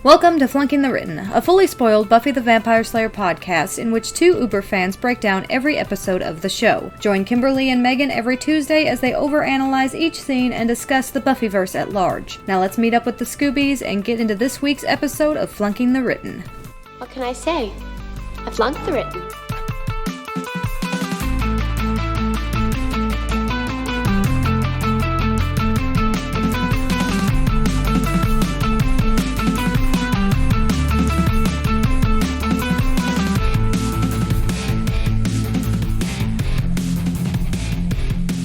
Welcome to Flunking the Written, a fully spoiled Buffy the Vampire Slayer podcast in which two Uber fans break down every episode of the show. Join Kimberly and Megan every Tuesday as they overanalyze each scene and discuss the Buffyverse at large. Now let's meet up with the Scoobies and get into this week's episode of Flunking the Written. What can I say? I flunked the written.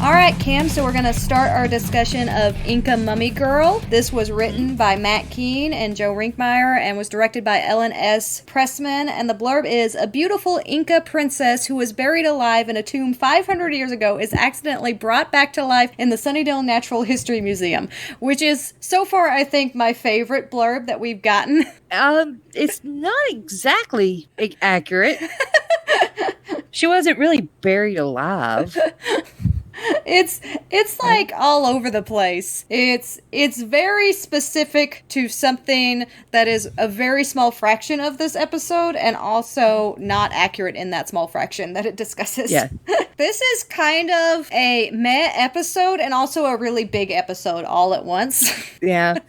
Alright, Kim, so we're going to start our discussion of Inca Mummy Girl. This was written by Matt Keane and Joe Rinkmeyer and was directed by Ellen S. Pressman. And the blurb is, a beautiful Inca princess who was buried alive in a tomb 500 years ago is accidentally brought back to life in the Sunnydale Natural History Museum, which is, so far, I think, my favorite blurb that we've gotten. It's not exactly accurate. She wasn't really buried alive. It's like all over the place. It's very specific to something that is a very small fraction of this episode and also not accurate in that small fraction that it discusses. Yeah. This is kind of a meh episode and also a really big episode all at once. Yeah.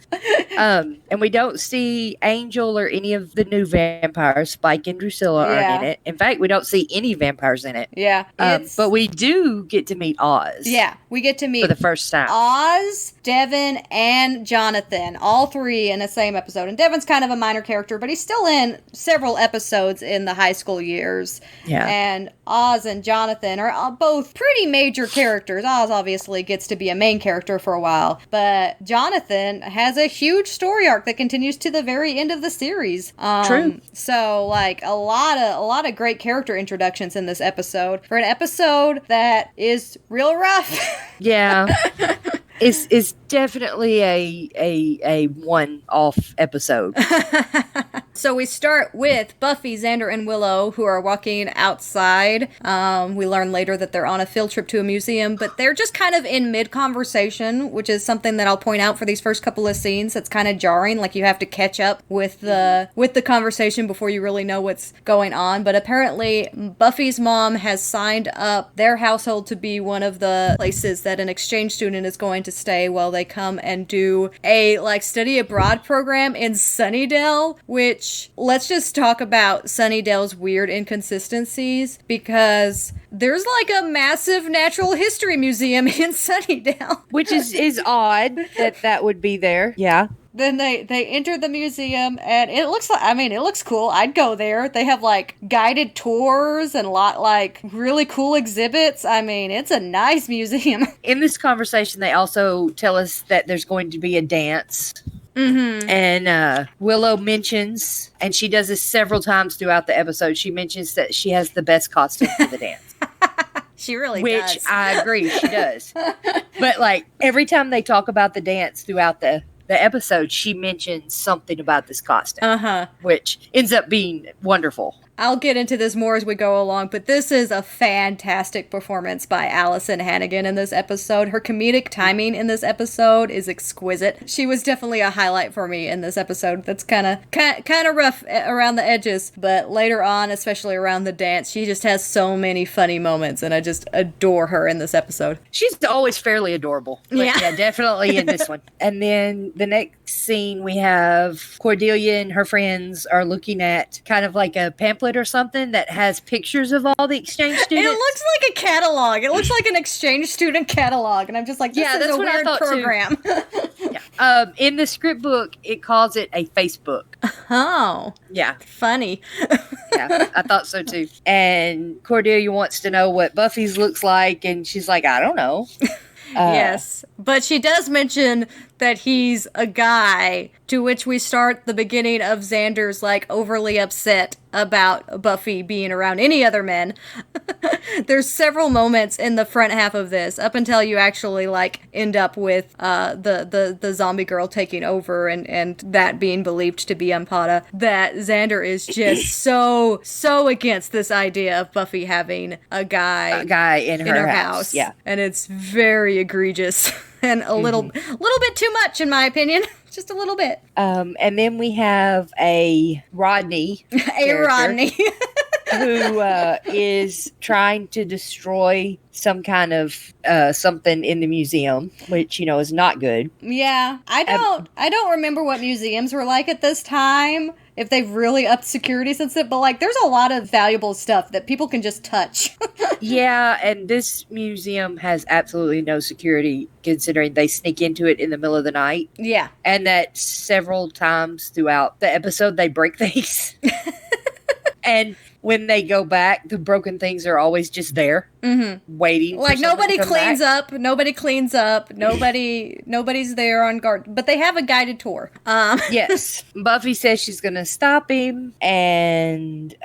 And we don't see Angel or any of the new vampires. Spike and Drusilla aren't in it. In fact, we don't see any vampires in it. Yeah. But we do get to meet Oz. Yeah, we get to meet for the first time Oz, Devin, and Jonathan, all three in the same episode. And Devin's kind of a minor character, but he's still in several episodes in the high school years. Yeah. And Oz and Jonathan are both pretty major characters. Oz obviously gets to be a main character for a while, but Jonathan has a huge story arc that continues to the very end of the series. True. So, like, a lot of great character introductions in this episode. For an episode that is real rough. Yeah. It's definitely a one-off episode. So we start with Buffy, Xander, and Willow, who are walking outside. We learn later that they're on a field trip to a museum, but they're just kind of in mid-conversation, which is something that I'll point out for these first couple of scenes. That's kind of jarring, like you have to catch up with the conversation before you really know what's going on. But apparently, Buffy's mom has signed up their household to be one of the places that an exchange student is going to stay while they come and do a study abroad program in Sunnydale, which let's just talk about Sunnydale's weird inconsistencies, because there's like a massive natural history museum in Sunnydale. Which is odd that would be there. Yeah. Then they enter the museum, and it looks cool. I'd go there. They have, guided tours and really cool exhibits. I mean, it's a nice museum. In this conversation, they also tell us that there's going to be a dance. Mm-hmm. And Willow mentions, and she does this several times throughout the episode, she mentions that she has the best costume for the dance. She really does. Which I agree, she does. But, every time they talk about the dance throughout the episode, she mentions something about this costume, which ends up being wonderful. I'll get into this more as we go along, but this is a fantastic performance by Allison Hannigan in this episode. Her comedic timing in this episode is exquisite. She was definitely a highlight for me in this episode. That's kind of rough around the edges, but later on, especially around the dance, she just has so many funny moments, and I just adore her in this episode. She's always fairly adorable. Yeah, definitely in this one. And then the next scene, we have Cordelia and her friends are looking at kind of like a pamphlet or something that has pictures of all the exchange students. It looks like a catalog. It looks like an exchange student catalog, and I'm just like, this is a weird program. Yeah. In the script book, it calls it a Facebook. Oh. Yeah. Funny. Yeah, I thought so too. And Cordelia wants to know what Buffy's looks like, and she's like, I don't know. Yes, but she does mention that he's a guy, to which we start the beginning of Xander's, overly upset about Buffy being around any other men. There's several moments in the front half of this, up until you actually, end up with the zombie girl taking over and that being believed to be Ampata, that Xander is just so against this idea of Buffy having a guy in her house. Yeah. And it's very egregious. And a little bit too much, in my opinion. just a little bit. And then we have a Rodney. Rodney. who is trying to destroy some kind of something in the museum, which, is not good. Yeah. I don't remember what museums were like at this time, if they've really upped security since then, but there's a lot of valuable stuff that people can just touch. Yeah, and this museum has absolutely no security, considering they sneak into it in the middle of the night. Yeah. And that several times throughout the episode they break things. And when they go back, the broken things are always just there, waiting. Nobody cleans up. Nobody cleans up. Nobody's there on guard. But they have a guided tour. Yes. Buffy says she's going to stop him. And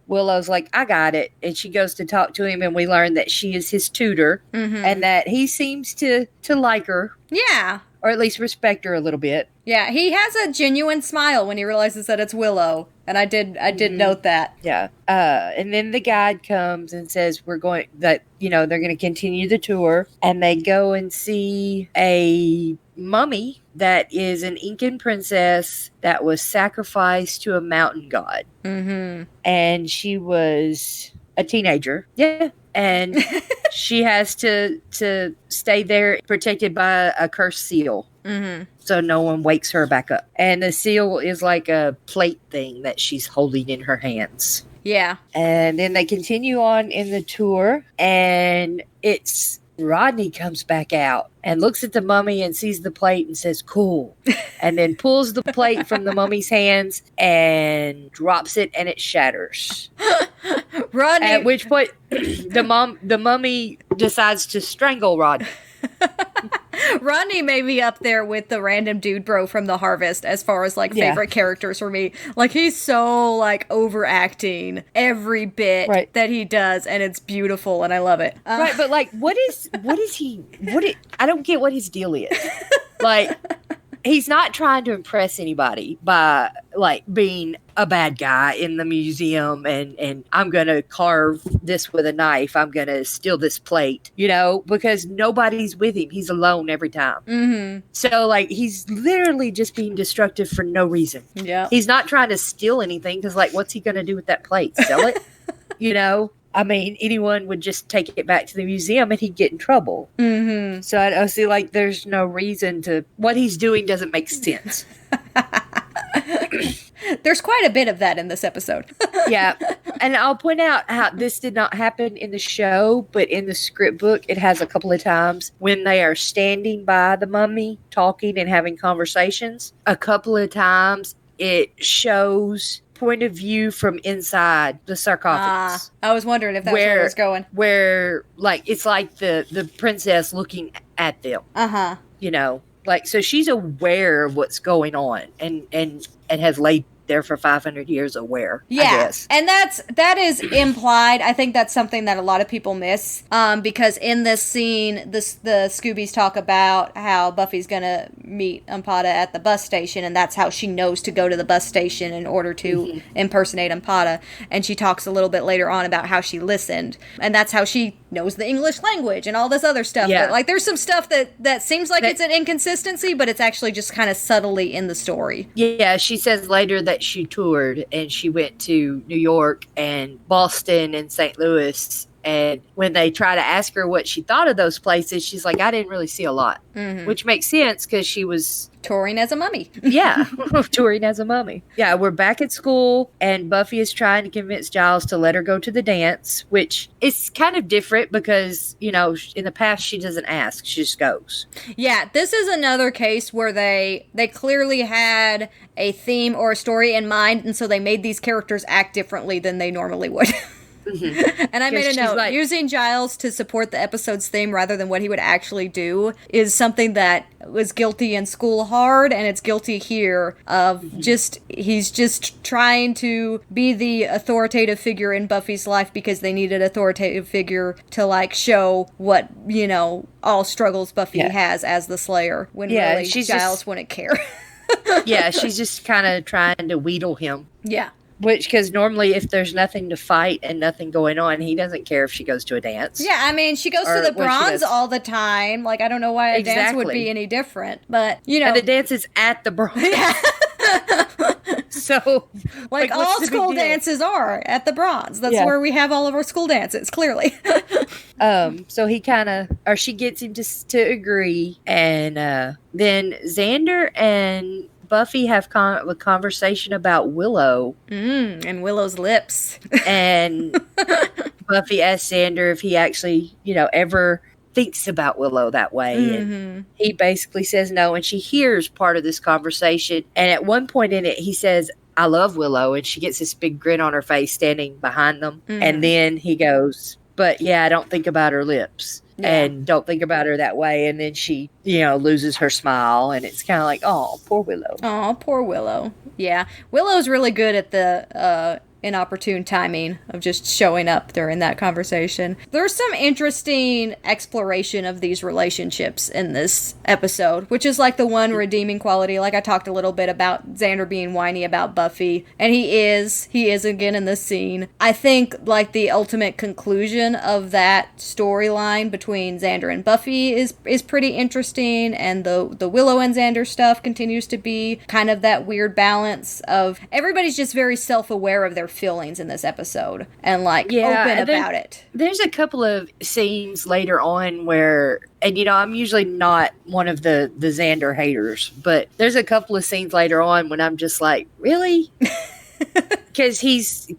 Willow's like, I got it. And she goes to talk to him. And we learn that she is his tutor. And that he seems to like her. Yeah. Or at least respect her a little bit. Yeah, he has a genuine smile when he realizes that it's Willow. And I did note that. Yeah. And then the guide comes and says they're going to continue the tour. And they go and see a mummy that is an Incan princess that was sacrificed to a mountain god. And she was a teenager. Yeah. And she has to stay there protected by a cursed seal. So no one wakes her back up. And the seal is like a plate thing that she's holding in her hands. Yeah. And then they continue on in the tour. And it's Rodney comes back out and looks at the mummy and sees the plate and says, cool. And then pulls the plate from the mummy's hands and drops it, and it shatters. Rodney. At which point, the mummy decides to strangle Rodney. Rodney may be up there with the random dude bro from The Harvest as far as favorite characters for me. He's so overacting every bit that he does, and it's beautiful, and I love it. Right, but I don't get what his deal is. He's not trying to impress anybody by being a bad guy in the museum and I'm going to carve this with a knife. I'm going to steal this plate, because nobody's with him. He's alone every time. So he's literally just being destructive for no reason. Yeah. He's not trying to steal anything because what's he going to do with that plate? Sell it? I mean, anyone would just take it back to the museum and he'd get in trouble. So I see, there's no reason to... What he's doing doesn't make sense. There's quite a bit of that in this episode. Yeah. And I'll point out how this did not happen in the show, but in the script book, it has a couple of times when they are standing by the mummy, talking and having conversations. A couple of times, it shows... point of view from inside the sarcophagus. I was wondering if that's where it was going. Where, it's like the princess looking at them. So she's aware of what's going on and has laid there for 500 years aware. Yeah, I guess. And that is implied. I think that's something that a lot of people miss, because in this scene, the Scoobies talk about how Buffy's gonna meet Ampada at the bus station, and that's how she knows to go to the bus station in order to impersonate Ampada. And she talks a little bit later on about how she listened, and that's how she knows the English language and all this other stuff. Yeah. But, there's some stuff that seems like it's an inconsistency, but it's actually just kind of subtly in the story. Yeah, she says later that she toured and she went to New York and Boston and St. Louis. And when they try to ask her what she thought of those places, she's like, I didn't really see a lot. Which makes sense because she was... touring as a mummy. Yeah, touring as a mummy. Yeah, we're back at school, and Buffy is trying to convince Giles to let her go to the dance, which is kind of different because, in the past, she doesn't ask. She just goes. Yeah, this is another case where they clearly had a theme or a story in mind, and so they made these characters act differently than they normally would. And I made a note, using Giles to support the episode's theme rather than what he would actually do is something that was guilty in School Hard, and it's guilty here of he's just trying to be the authoritative figure in Buffy's life because they needed an authoritative figure to show what, all struggles Buffy has as the Slayer, when really Giles wouldn't care. Yeah, she's just kind of trying to wheedle him. Yeah. Which, because normally if there's nothing to fight and nothing going on, he doesn't care if she goes to a dance. Yeah, I mean, she goes to the bronze all the time. Like, I don't know why a dance would be any different. But, you know. And the dance is at the bronze. Yeah. So, like all school dances are at the bronze. That's where we have all of our school dances, clearly. So he kind of, or she gets him to agree. And then Xander and Buffy have a conversation about Willow. And Willow's lips. And Buffy asks Xander if he actually, ever thinks about Willow that way. And he basically says no. And she hears part of this conversation. And at one point in it, he says, I love Willow. And she gets this big grin on her face standing behind them. And then he goes, but yeah, I don't think about her lips. Yeah. And don't think about her that way. And then she, loses her smile. And it's kind of like, oh, poor Willow. Oh, poor Willow. Yeah. Willow's really good at the inopportune timing of just showing up during that conversation. There's some interesting exploration of these relationships in this episode, which is like the one redeeming quality. Like I talked a little bit about Xander being whiny about Buffy, and he is again in this scene. I think like the ultimate conclusion of that storyline between Xander and Buffy is pretty interesting, and the Willow and Xander stuff continues to be kind of that weird balance of everybody's just very self-aware of their feelings in this episode and like open about it. There's a couple of scenes later on where, and I'm usually not one of the Xander haters, but there's a couple of scenes later on when I'm just like, really? Because he's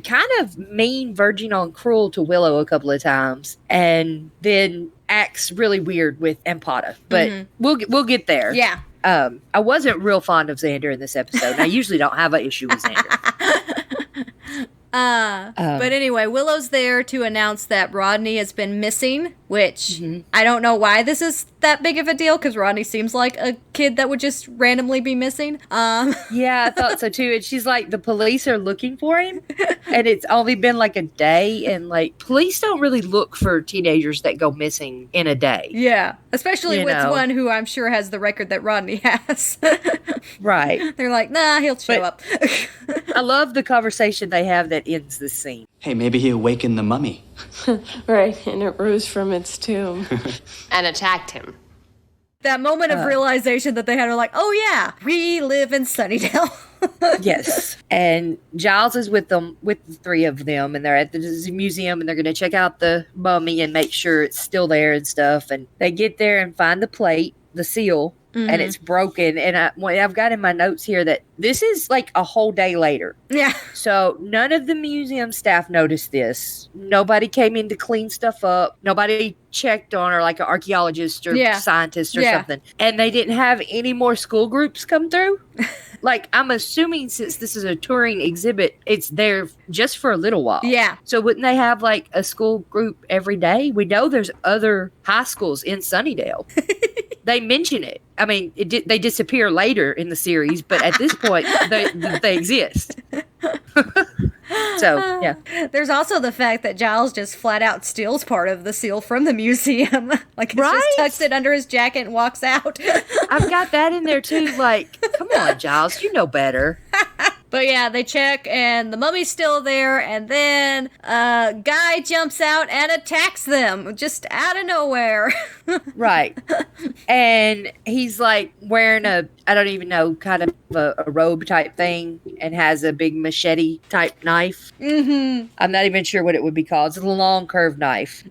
kind of mean, verging on cruel to Willow a couple of times, and then acts really weird with Empata. But we'll get there. Yeah. I wasn't real fond of Xander in this episode. I usually don't have an issue with Xander. But anyway, Willow's there to announce that Rodney has been missing, which I don't know why this is that big of a deal, because Rodney seems like a kid that would just randomly be missing. Yeah, I thought so too. And she's like, the police are looking for him, and it's only been like a day, and like police don't really look for teenagers that go missing in a day. Yeah, especially with one who I'm sure has the record that Rodney has. Right. They're like, nah, he'll show up. I love the conversation they have that ends this scene. Hey, maybe he awakened the mummy. Right, and it rose from its tomb. And attacked him. That moment of realization that they had are like, oh yeah, we live in Sunnydale. Yes. And Giles is with them, with the three of them, and they're at the museum, and they're going to check out the mummy and make sure it's still there and stuff. And they get there and find the plate, the seal, and it's broken. And I've got in my notes here that this is like a whole day later. Yeah. So none of the museum staff noticed this. Nobody came in to clean stuff up. Nobody checked on her like an archaeologist or scientist or something. And they didn't have any more school groups come through. Like, I'm assuming since this is a touring exhibit, it's there just for a little while. Yeah. So wouldn't they have like a school group every day? We know there's other high schools in Sunnydale. They mention it. I mean, they disappear later in the series, but at this point, they exist. So, yeah. There's also the fact that Giles just flat out steals part of the seal from the museum. Like, just tucks it under his jacket and walks out. I've got that in there, too. Like, come on, Giles, you know better. But yeah, they check, and the mummy's still there, and then a guy jumps out and attacks them, just out of nowhere. Right. And he's, like, wearing I don't even know, kind of a robe type thing, and has a big machete type knife. I'm not even sure what it would be called. It's a long curved knife.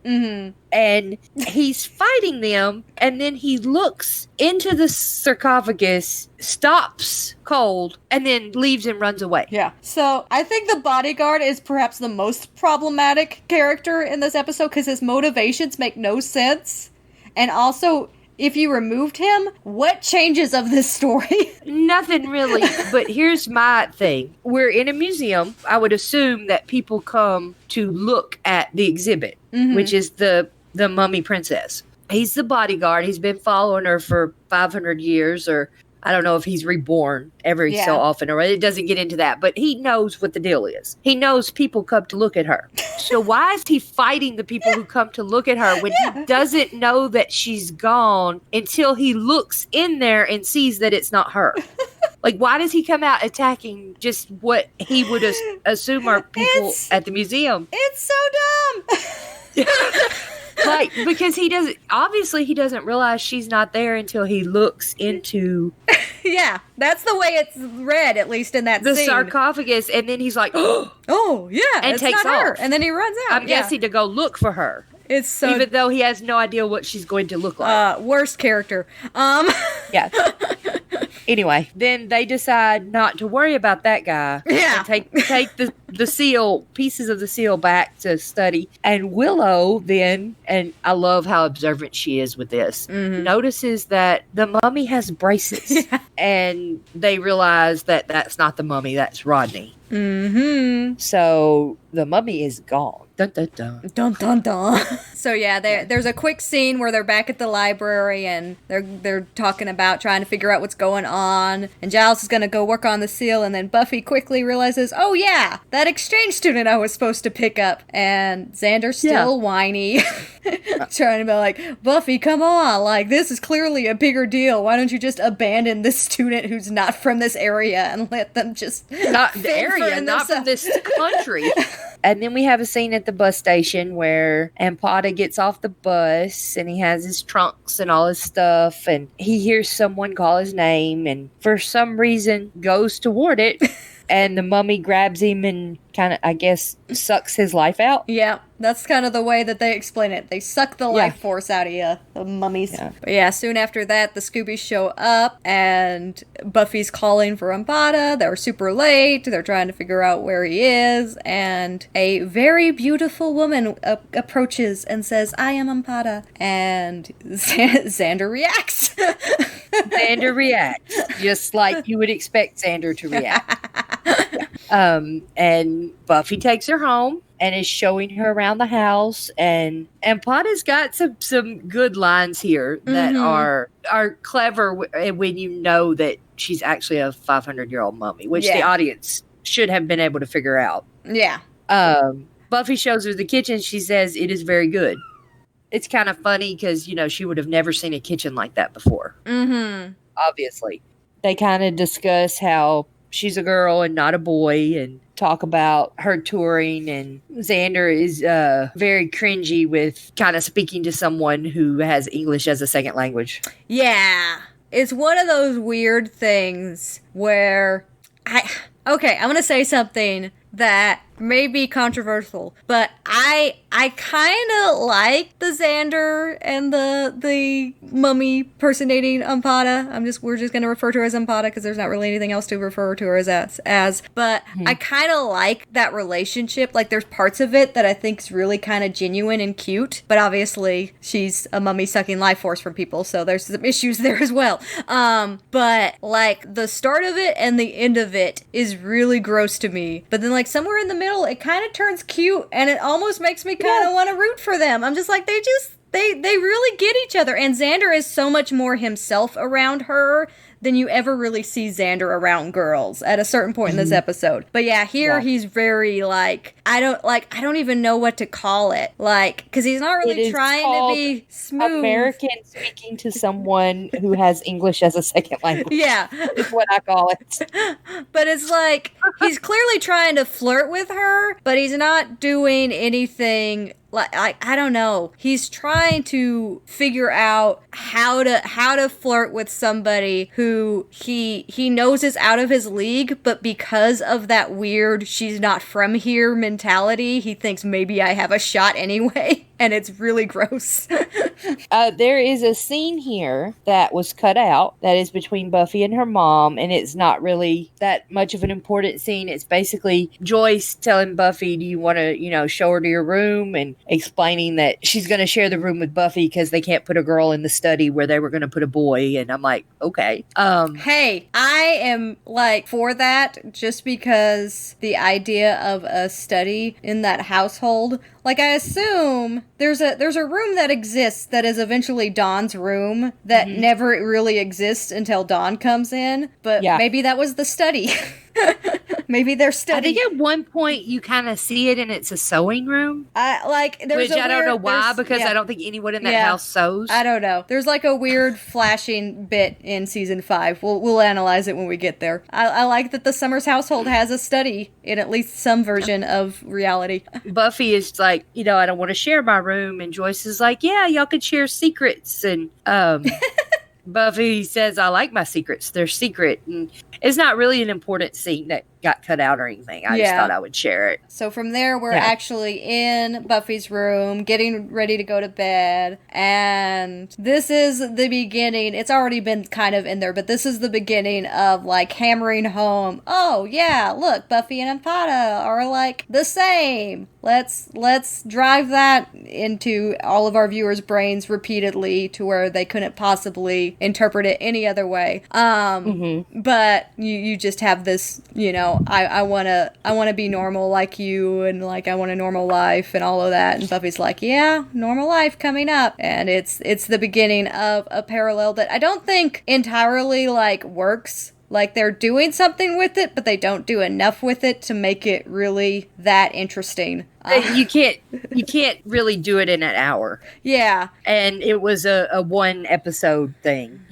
And he's fighting them, and then he looks into the sarcophagus, stops cold, and then leaves and runs away. Yeah. So I think the bodyguard is perhaps the most problematic character in this episode because his motivations make no sense. And also, if you removed him, what changes of this story? Nothing really. But here's my thing. We're in a museum. I would assume that people come to look at the exhibit, which is the mummy princess. He's the bodyguard. He's been following her for 500 years, or I don't know if he's reborn every so often, or it doesn't get into that, but he knows what the deal is. He knows people come to look at her. So why is he fighting the people who come to look at her when he doesn't know that she's gone until he looks in there and sees that it's not her? Like, why does he come out attacking just what he would assume are people at the museum? It's so dumb. Like, because he doesn't realize she's not there until he looks into Yeah, that's the way it's read, at least in that the scene. sarcophagus, and then he's like, oh, yeah, and it's takes not her. off. And then he runs out. I'm guessing to go look for her. It's so... Even though he has no idea what she's going to look like. Worst character. Yeah. Anyway, then they decide not to worry about that guy. Yeah. And take the seal, pieces of the seal back to study. And Willow then, and I love how observant she is with this, notices that the mummy has braces. Yeah. And they realize that that's not the mummy, that's Rodney. Mm-hmm. So the mummy is gone. Dun, dun, dun. Dun, dun, dun. So yeah, there's a quick scene where they're back at the library and they're talking about trying to figure out what's going on. And Giles is going to go work on the seal, and then Buffy quickly realizes, oh yeah, that exchange student I was supposed to pick up. And Xander's still whiny. Trying to be like, Buffy, come on, like this is clearly a bigger deal. Why don't you just abandon this student who's not from this area and let them just... Not the area, not from this country. And then we have a scene at the bus station where Ampada gets off the bus and he has his trunks and all his stuff, and he hears someone call his name and for some reason goes toward it. And the mummy grabs him and kind of, I guess, sucks his life out. Yeah, that's kind of the way that they explain it. They suck the life force out of you, the mummies. Yeah. But yeah, soon after that, the Scoobies show up, and Buffy's calling for Ampada. They're super late. They're trying to figure out where he is, and a very beautiful woman approaches and says, I am Ampada. And Xander reacts. Xander reacts, just like you would expect Xander to react. And Buffy takes her home and is showing her around the house, and Pada's got some good lines here that are clever when you know that she's actually a 500-year-old mummy, which the audience should have been able to figure out. Yeah. Buffy shows her the kitchen. She says it is very good. It's kind of funny because, you know, she would have never seen a kitchen like that before. Mm-hmm. Obviously. They kind of discuss how she's a girl and not a boy, and talk about her touring, and Xander is very cringy with kind of speaking to someone who has English as a second language. Yeah. It's one of those weird things where I'm going to say something that may be controversial, but I kind of like the Xander and the mummy personating Ampada. We're just going to refer to her as Ampada because there's not really anything else to refer to her as. But I kind of like that relationship. Like, there's parts of it that I think is really kind of genuine and cute, but obviously she's a mummy sucking life force from people, so there's some issues there as well. But like the start of it and the end of it is really gross to me. But then like somewhere in the middle, it kind of turns cute, and it almost makes me kind of want to root for them. I'm just like, they really get each other, and Xander is so much more himself around her than you ever really see Xander around girls at a certain point in this episode. But yeah, he's very like, I don't even know what to call it. Like, because he's not really trying to be smooth. American speaking to someone who has English as a second language. Yeah. Is what I call it. But it's like, he's clearly trying to flirt with her, but he's not doing anything. Like, I don't know. He's trying to figure out how to flirt with somebody who he knows is out of his league, but because of that weird she's not from here mentality, he thinks maybe I have a shot anyway. And it's really gross. There is a scene here that was cut out that is between Buffy and her mom, and it's not really that much of an important scene. It's basically Joyce telling Buffy, do you want to, show her to your room, and explaining that she's going to share the room with Buffy because they can't put a girl in the study where they were going to put a boy. And I'm like, okay. Hey, I am like for that, just because the idea of a study in that household, like, I assume there's a room that exists that is eventually Dawn's room that never really exists until Dawn comes in, but maybe that was the study. Maybe they're I studying. think at one point you kind of see it, and it's a sewing room. There's Which I don't know why, because yeah. I don't think anyone in that house sews. I don't know. There's like a weird flashing bit in season 5. We'll analyze it when we get there. I like that the Summers household has a study in at least some version of reality. Buffy is like, I don't want to share my room, and Joyce is like, yeah, y'all could share secrets, and Buffy says, I like my secrets. They're secret, and it's not really an important scene that got cut out or anything. I just thought I would share it. So from there, we're actually in Buffy's room, getting ready to go to bed, and this is the beginning. It's already been kind of in there, but this is the beginning of, like, hammering home, oh, yeah, look, Buffy and Ampata are, like, the same. Let's drive that into all of our viewers' brains repeatedly to where they couldn't possibly interpret it any other way. But you just have this, I wanna be normal like you, and like I want a normal life and all of that. And Buffy's like, yeah, normal life coming up. And it's the beginning of a parallel that I don't think entirely like works. Like, they're doing something with it, but they don't do enough with it to make it really that interesting. You can't really do it in an hour. Yeah. And it was a one episode thing,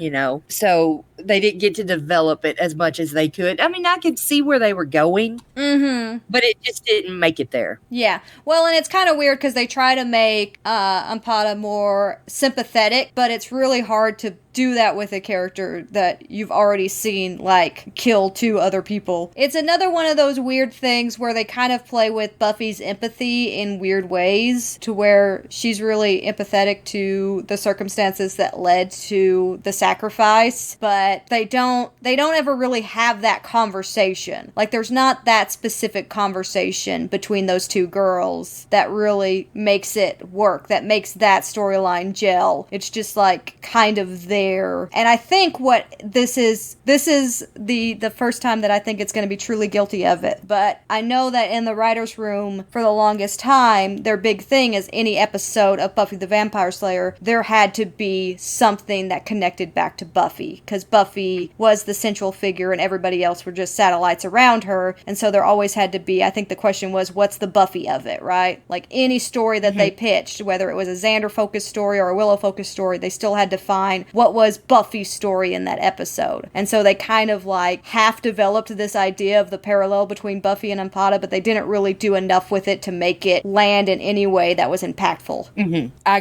so they didn't get to develop it as much as they could. I mean, I could see where they were going, but it just didn't make it there. Yeah. Well, and it's kind of weird because they try to make Ampata more sympathetic, but it's really hard to do that with a character that you've already seen, like, kill 2 other people. It's another one of those weird things where they kind of play with Buffy's empathy in weird ways, to where she's really empathetic to the circumstances that led to the sacrifice, but they don't ever really have that conversation. Like, there's not that specific conversation between those 2 girls that really makes it work, that makes that storyline gel. It's just, like, kind of there. And I think what this is the first time that I think it's going to be truly guilty of it. But I know that in the writer's room, for the longest time, their big thing is any episode of Buffy the Vampire Slayer, there had to be something that connected back to Buffy, because Buffy was the central figure and everybody else were just satellites around her. And so there always had to be, I think the question was, what's the Buffy of it, right? Like, any story that they pitched, whether it was a Xander-focused story or a Willow-focused story, they still had to find what was Buffy's story in that episode. And so they kind of, like, half-developed this idea of the parallel between Buffy and Ampata, but they didn't really do enough with it to make it land in any way that was impactful. I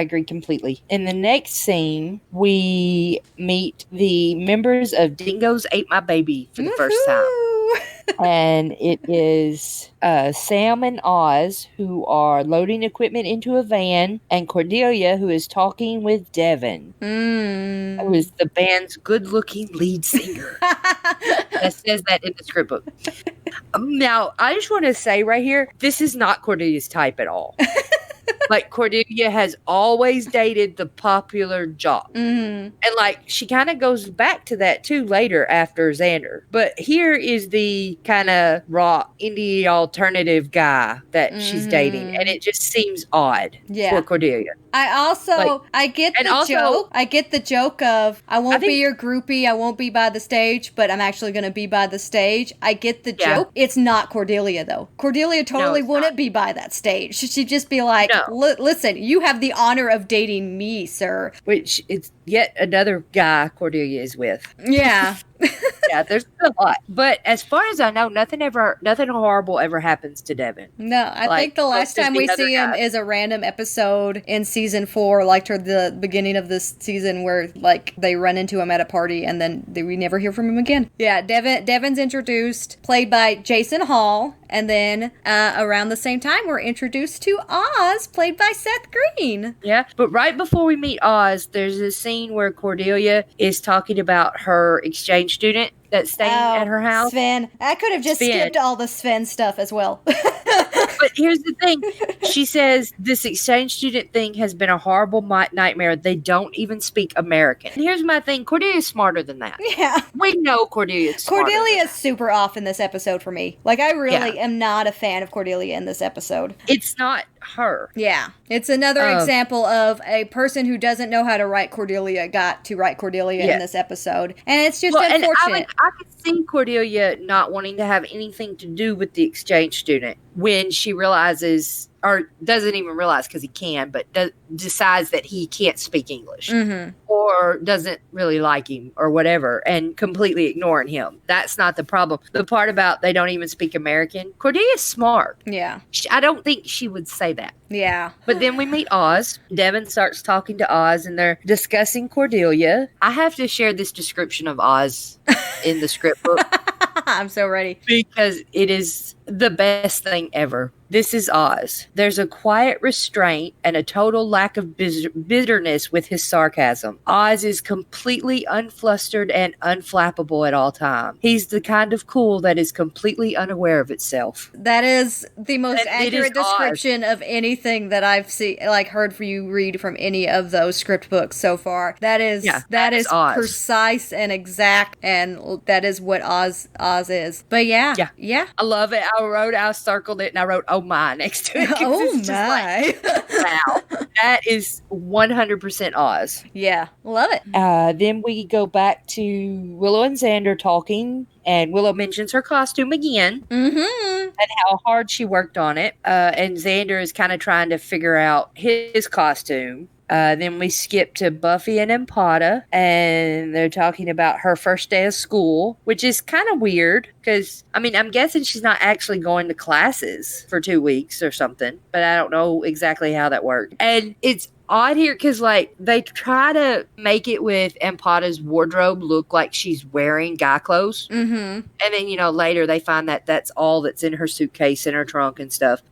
agree completely. In the next scene, we meet the members of Dingoes Ate My Baby for the first time. And it is Sam and Oz, who are loading equipment into a van, and Cordelia, who is talking with Devin, who is the band's good-looking lead singer. That says that in the script book. Now, I just want to say right here, this is not Cordelia's type at all. Like, Cordelia has always dated the popular jock. And, like, she kind of goes back to that, too, later after Xander. But here is the kind of raw indie alternative guy that she's dating. And it just seems odd for Cordelia. I also, I get the joke. I get the joke of, I won't be your groupie, I won't be by the stage, but I'm actually going to be by the stage. I get the joke. It's not Cordelia, though. Cordelia totally wouldn't be by that stage. She'd just be like, listen, you have the honor of dating me, sir. Which is yet another guy Cordelia is with. Yeah. Yeah, there's a lot. But as far as I know, nothing horrible ever happens to Devin. No, I think the last time we see him is a random episode in season 4, like toward the beginning of this season, where, like, they run into him at a party and then we never hear from him again. Yeah, Devin's introduced, played by Jason Hall, and then around the same time we're introduced to Oz, played by Seth Green. Yeah, but right before we meet Oz, there's a scene where Cordelia is talking about her exchange student that's staying at her house. Sven. I could have just skipped all the Sven stuff as well. But here's the thing. She says this exchange student thing has been a horrible nightmare. They don't even speak American. And here's my thing. Cordelia's smarter than that. Yeah. We know Cordelia's smarter. Cordelia's super off in this episode for me. Like, I really am not a fan of Cordelia in this episode. It's not her. Yeah. It's another example of a person who doesn't know how to write Cordelia got to write Cordelia in this episode. And it's just unfortunate. And I could see Cordelia not wanting to have anything to do with the exchange student when she realizes, or doesn't even realize because he can, but decides that he can't speak English or doesn't really like him or whatever and completely ignoring him. That's not the problem. The part about they don't even speak American, Cordelia's smart. Yeah. I don't think she would say that. Yeah. But then we meet Oz. Devin starts talking to Oz and they're discussing Cordelia. I have to share this description of Oz in the script book. I'm so ready. Because it is the best thing ever. This is Oz. There's a quiet restraint and a total lack of bitterness with his sarcasm. Oz is completely unflustered and unflappable at all times. He's the kind of cool that is completely unaware of itself. That is the most And accurate description of anything that I've seen, like heard for you read from any of those script books so far. That is Oz. precise and exact, and that is what Oz is. But yeah. I love it. I circled it and I wrote, oh my, next to it. Oh it's just my. wow. That is 100% Oz. Yeah. Love it. Then we go back to Willow and Xander talking, and Willow mentions her costume again and how hard she worked on it. And Xander is kind of trying to figure out his costume. Then we skip to Buffy and Empata, and they're talking about her first day of school, which is kind of weird because, I mean, I'm guessing she's not actually going to classes for 2 weeks or something, but I don't know exactly how that worked. And it's odd here because, like, they try to make it with Empata's wardrobe look like she's wearing guy clothes. And then, you know, later they find that that's all that's in her suitcase and her trunk and stuff,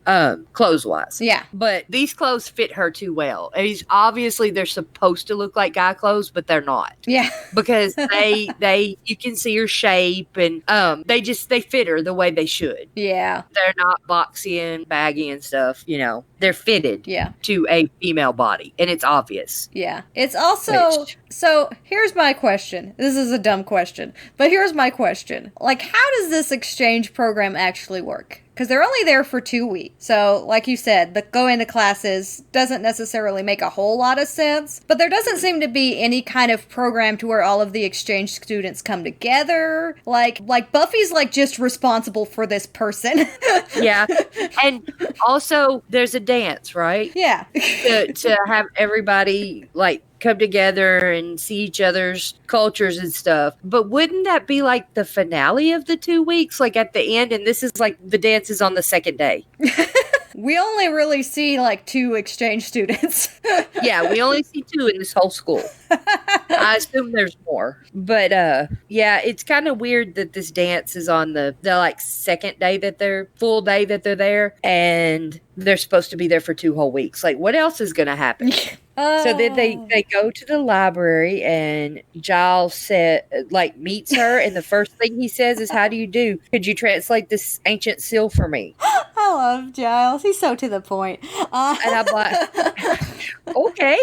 clothes-wise. Yeah. But these clothes fit her too well. Obviously, they're supposed to look like guy clothes, but they're not. Yeah. Because you can see her shape and they fit her the way they should. Yeah. They're not boxy and baggy and stuff, you know. They're fitted to a female body. And it's obvious. Yeah. It's also... So, here's my question. This is a dumb question. But here's my question. Like, how does this exchange program actually work? Because they're only there for 2 weeks. So, like you said, the going to classes doesn't necessarily make a whole lot of sense. But there doesn't seem to be any kind of program to where all of the exchange students come together. Like Buffy's, like, just responsible for this person. Yeah. And also, there's a dance, right? Yeah. to have everybody, like, come together and see each other's cultures and stuff. But wouldn't that be like the finale of the 2 weeks, like at the end? And this is like the dance is on the second day. We only really see like 2 exchange students. Yeah, we only see 2 in this whole school. I assume there's more. But yeah, it's kind of weird that this dance is on the like second day full day that they're there, and they're supposed to be there for 2 whole weeks. Like, what else is going to happen? So then they go to the library, and Giles meets her, and the first thing he says is, "How do you do? Could you translate this ancient seal for me?" I love Giles. He's so to the point. And I'm like, okay.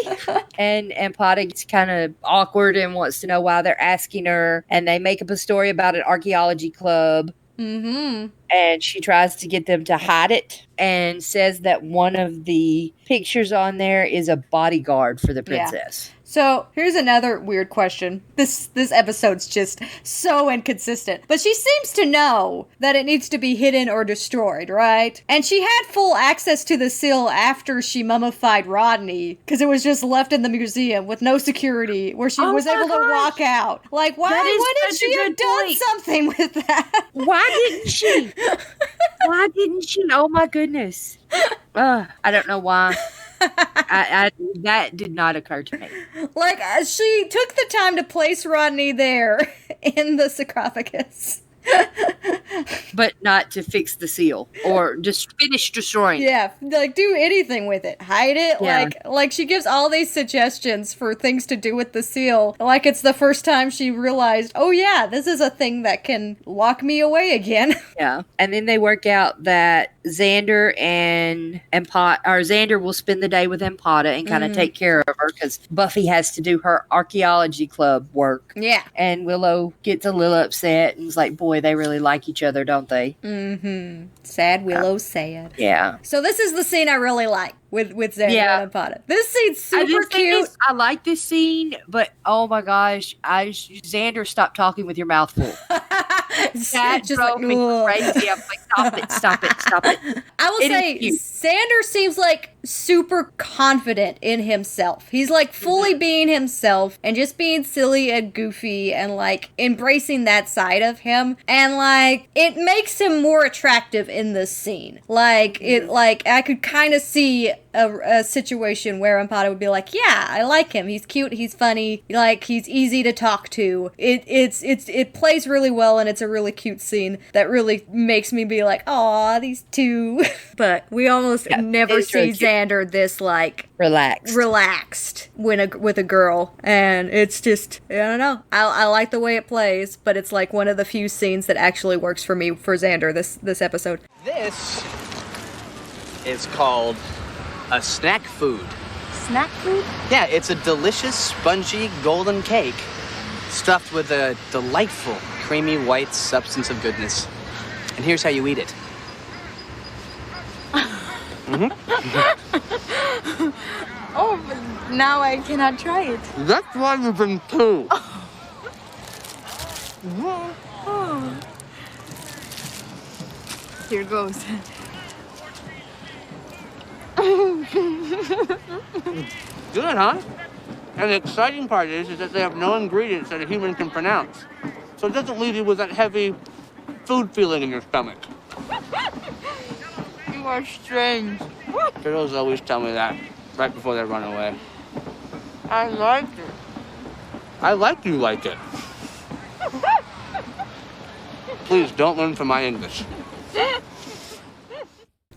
And Empata gets kind of awkward and wants to know why they're asking her, and they make up a story about an archaeology club. And she tries to get them to hide it and says that one of the pictures on there is a bodyguard for the princess. Yeah. So, here's another weird question. This episode's just so inconsistent. But she seems to know that it needs to be hidden or destroyed, right? And she had full access to the seal after she mummified Rodney, because it was just left in the museum with no security, where she was able to walk out. Like, why wouldn't she have done something with that? Why didn't she? Why didn't she? Oh my goodness. I don't know why. That did not occur to me. Like, she took the time to place Rodney there in the sarcophagus. But not to fix the seal or just finish destroying it. Yeah, like do anything with it. Hide it. Yeah. Like she gives all these suggestions for things to do with the seal. Like it's the first time she realized, oh yeah, this is a thing that can lock me away again. Yeah. And then they work out that Xander and Xander will spend the day with Empata and kind of take care of her because Buffy has to do her archaeology club work. Yeah. And Willow gets a little upset and is like, boy, they really like each other, don't they? Mm-hmm. Sad Willow, sad. Yeah. So this is the scene I really like with Xander and Empata. This scene's super cute. I like this scene, but oh my gosh, Xander, stop talking with your mouth full. That just drove me crazy. I'm like, stop it. I will say, Xander seems like super confident in himself. He's like fully being himself and just being silly and goofy and like embracing that side of him. And like, it makes him more attractive in this scene. Like, I could kind of see a situation where Empata would be like, yeah, I like him. He's cute. He's funny. Like, he's easy to talk to. It plays really well, and it's a really cute scene that really makes me be like, aw, these two. But we almost never see really Xander this like relaxed with a girl, and it's just, I don't know. I like the way it plays, but it's like one of the few scenes that actually works for me for Xander this episode. This is called a snack food. Snack food? Yeah, it's a delicious, spongy, golden cake stuffed with a delightful, creamy white substance of goodness. And here's how you eat it. Oh, but now I cannot try it. That's why you've been two. Here goes. Good, huh? And the exciting part is that they have no ingredients that a human can pronounce. So it doesn't leave you with that heavy food feeling in your stomach. You are strange. Girls always tell me that right before they run away. I like it. I like you like it. Please don't learn from my English.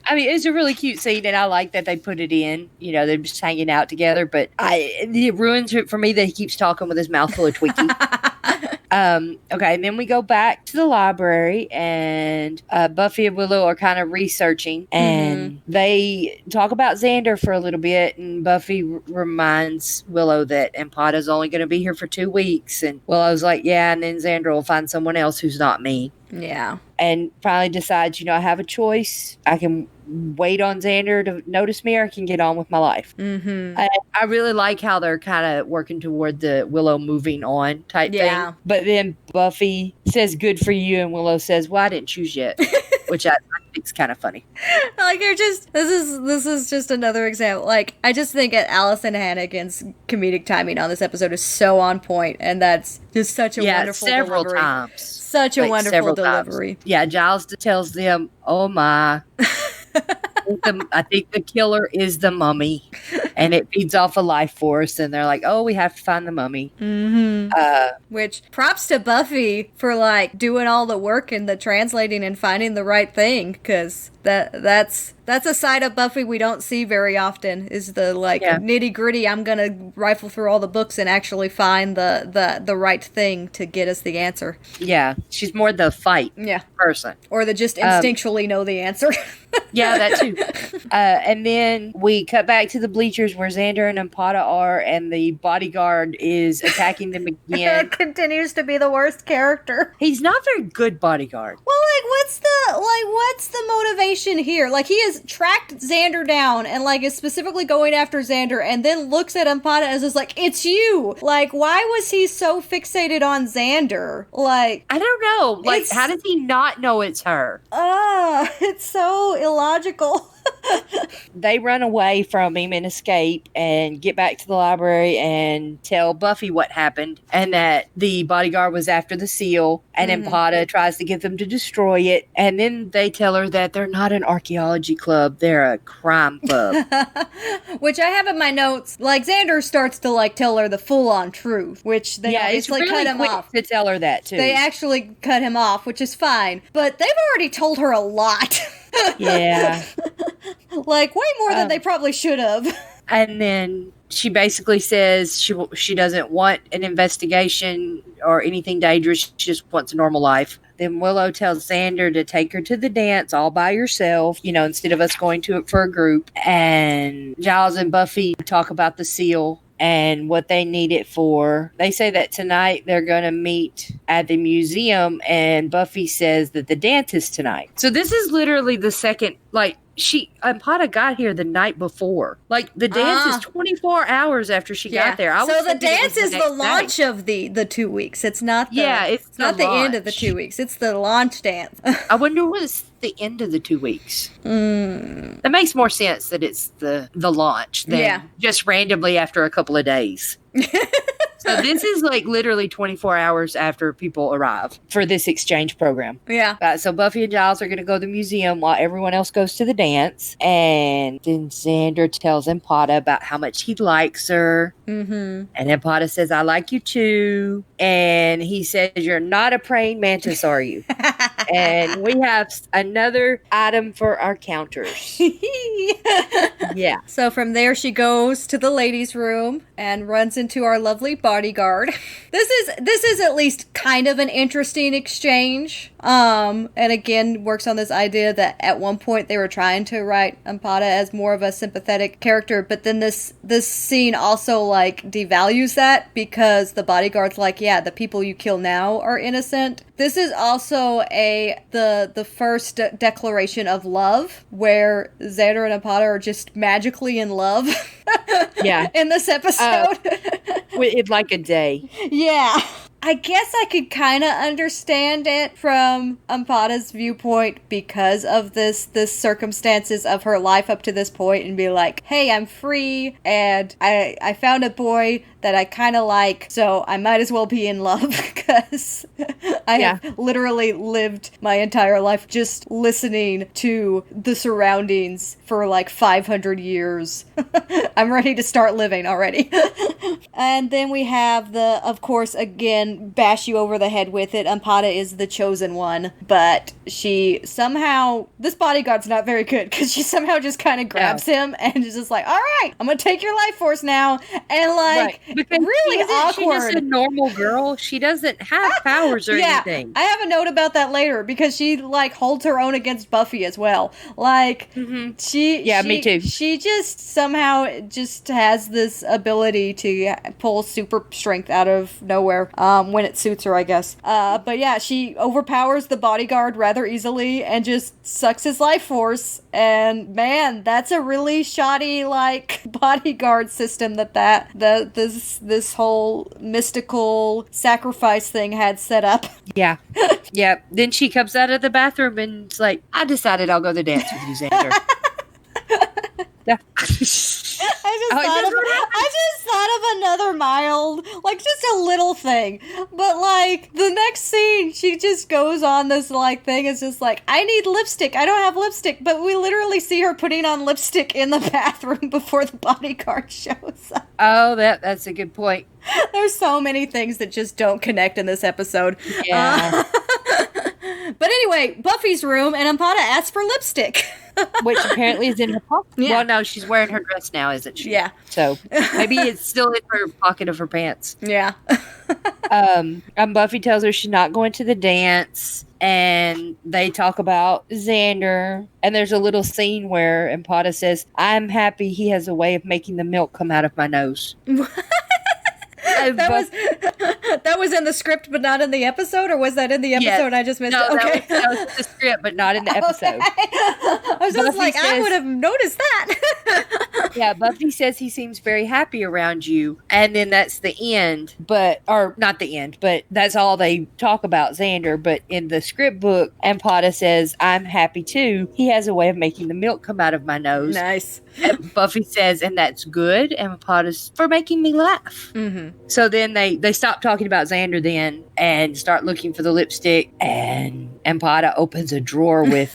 I mean, it's a really cute scene, and I like that they put it in. You know, they're just hanging out together, but it ruins it for me that he keeps talking with his mouth full of Twinkie. Okay, and then we go back to the library, and Buffy and Willow are kind of researching, and they talk about Xander for a little bit, and Buffy reminds Willow that Empata's only going to be here for 2 weeks, and Willow's like, yeah, and then Xander will find someone else who's not me. Yeah. And finally decides, I have a choice. I can wait on Xander to notice me, or I can get on with my life. Mm-hmm. I really like how they're kind of working toward the Willow moving on type thing. But then Buffy says, good for you, and Willow says, well, I didn't choose yet. Which I think is kind of funny. Like, this is just another example. Like, I just think Allison Hannigan's comedic timing on this episode is so on point, and that's just such a wonderful several delivery. times. Such a wonderful delivery. Times. Yeah, Giles tells them, oh my. I think the killer is the mummy, and it feeds off a life force, and they're like, oh, we have to find the mummy. Mm-hmm. Which, props to Buffy for like doing all the work and the translating and finding the right thing, because that's a side of Buffy we don't see very often, is the nitty gritty. I'm gonna rifle through all the books and actually find the right thing to get us the answer. Yeah, she's more the fight person, or the just instinctually know the answer. Yeah, that too. And then we cut back to the bleachers where Xander and Empata are, and the bodyguard is attacking them again. Continues to be the worst character. He's not a very good bodyguard. Well, what's the motivation here? Like, he has tracked Xander down and like is specifically going after Xander, and then looks at Empata as is like, it's you. Like, why was he so fixated on Xander? Like, I don't know. Like, how does he not know it's her? It's so illogical. They run away from him and escape and get back to the library and tell Buffy what happened, and that the bodyguard was after the seal, and Empata tries to get them to destroy it, and then they tell her that they're not an archaeology club, they're a crime club. Which I have in my notes. Like, Xander starts to like tell her the full-on truth, which they it's like really cut him quick off to tell her that too. They actually cut him off, which is fine, but they've already told her a lot. Yeah. Like, way more than they probably should have. And then she basically says she doesn't want an investigation or anything dangerous. She just wants a normal life. Then Willow tells Xander to take her to the dance all by yourself, instead of us going to it for a group. And Giles and Buffy talk about the seal and what they need it for. They say that tonight they're going to meet at the museum, and Buffy says that the dance is tonight. So this is literally the second, Ampata got here the night before. The dance is 24 hours after she got there. So the dance is the launch of the 2 weeks. It's not the, it's not the end of the 2 weeks. It's the launch dance. I wonder what's the end of the 2 weeks. That makes more sense that it's the launch than just randomly after a couple of days. So this is literally 24 hours after people arrive for this exchange program. Yeah. So Buffy and Giles are going to go to the museum while everyone else goes to the dance. And then Xander tells Ampata about how much he likes her. Mm-hmm. And Ampata says, I like you too. And he says, you're not a praying mantis, are you? And we have another item for our counters. Yeah. So from there, she goes to the ladies' room and runs into our lovely bodyguard. This is at least kind of an interesting exchange. And again, works on this idea that at one point they were trying to write Ampata as more of a sympathetic character, but then this scene also devalues that, because the bodyguard's the people you kill now are innocent. This is also the first declaration of love, where Xander and Ampata are just magically in love. Yeah. In this episode. In a day. Yeah. I guess I could kind of understand it from Ampata's viewpoint because of this circumstances of her life up to this point, and be like, hey, I'm free, and I found a boy that I kind of like, so I might as well be in love, because I have literally lived my entire life just listening to the surroundings for 500 years. I'm ready to start living already. And then we have of course, again, bash you over the head with it, Ampata is the chosen one, but she somehow, this bodyguard's not very good, because she somehow just kind of grabs him and is just all right, I'm gonna take your life force now, and really awkward. She's just a normal girl. She doesn't have powers or anything. I have a note about that later, because she holds her own against Buffy as well. Me too. She just somehow just has this ability to pull super strength out of nowhere when it suits her, I guess. But yeah, she overpowers the bodyguard rather easily and just sucks his life force. And man, that's a really shoddy bodyguard system this whole mystical sacrifice thing had set up. Yeah. Yeah. Then she comes out of the bathroom and it's I decided I'll go to the dance with you, Xander. Yeah. I just thought of another mild, just a little thing. But, the next scene, she just goes on this, thing. It's just I need lipstick. I don't have lipstick. But we literally see her putting on lipstick in the bathroom before the bodyguard shows up. Oh, that's a good point. There's so many things that just don't connect in this episode. Yeah. But anyway, Buffy's room, and Ampata asks for lipstick. Which apparently is in her pocket. Yeah. Well, no, she's wearing her dress now, isn't she? Yeah. So maybe it's still in her pocket of her pants. Yeah. And Buffy tells her she's not going to the dance, and they talk about Xander, and there's a little scene where Ampata says, I'm happy he has a way of making the milk come out of my nose. That was in the script, but not in the episode, or was that in the episode? And I just missed it. Okay, that was in the script, but not in the episode. Okay. I was just Buffy I would have noticed that. Yeah, Buffy says he seems very happy around you, and then that's the end. Or not the end, but that's all they talk about Xander. But in the script book, Ampata says, "I'm happy too. He has a way of making the milk come out of my nose." Nice. And Buffy says, "And that's good." And Ampata's for making me laugh. Mm-hmm. So then they stop talking about Xander then and start looking for the lipstick, and Ampata opens a drawer with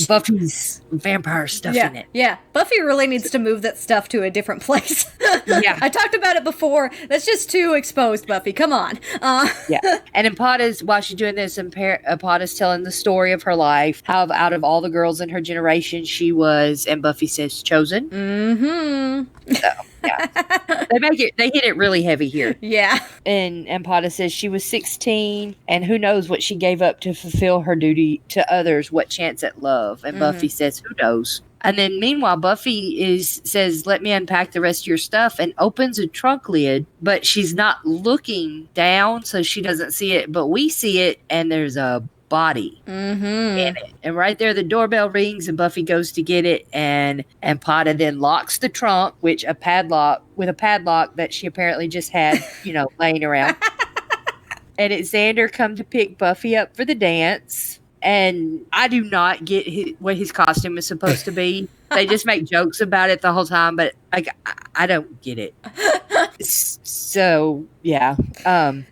Buffy's vampire stuff in it. Yeah. Buffy really needs to move that stuff to a different place. Yeah. I talked about it before. That's just too exposed, Buffy. Come on. Yeah. And while she's doing this, Impada's telling the story of her life, how out of all the girls in her generation, she was, and Buffy says, chosen. Mm-hmm. So, yeah. They hit it really heavy here. Yeah. And Impada says she was 16, and who knows what she gave up to fulfill her duty to others, what chance at love. And Buffy says, who knows? And then meanwhile, Buffy says, let me unpack the rest of your stuff, and opens a trunk lid, but she's not looking down, so she doesn't see it, but we see it, and there's a body in it. And right there, the doorbell rings, and Buffy goes to get it, and Potta then locks the trunk, with a padlock that she apparently just had, laying around. And it's Xander come to pick Buffy up for the dance. And I do not get what his costume is supposed to be. They just make jokes about it the whole time, but I don't get it. So yeah.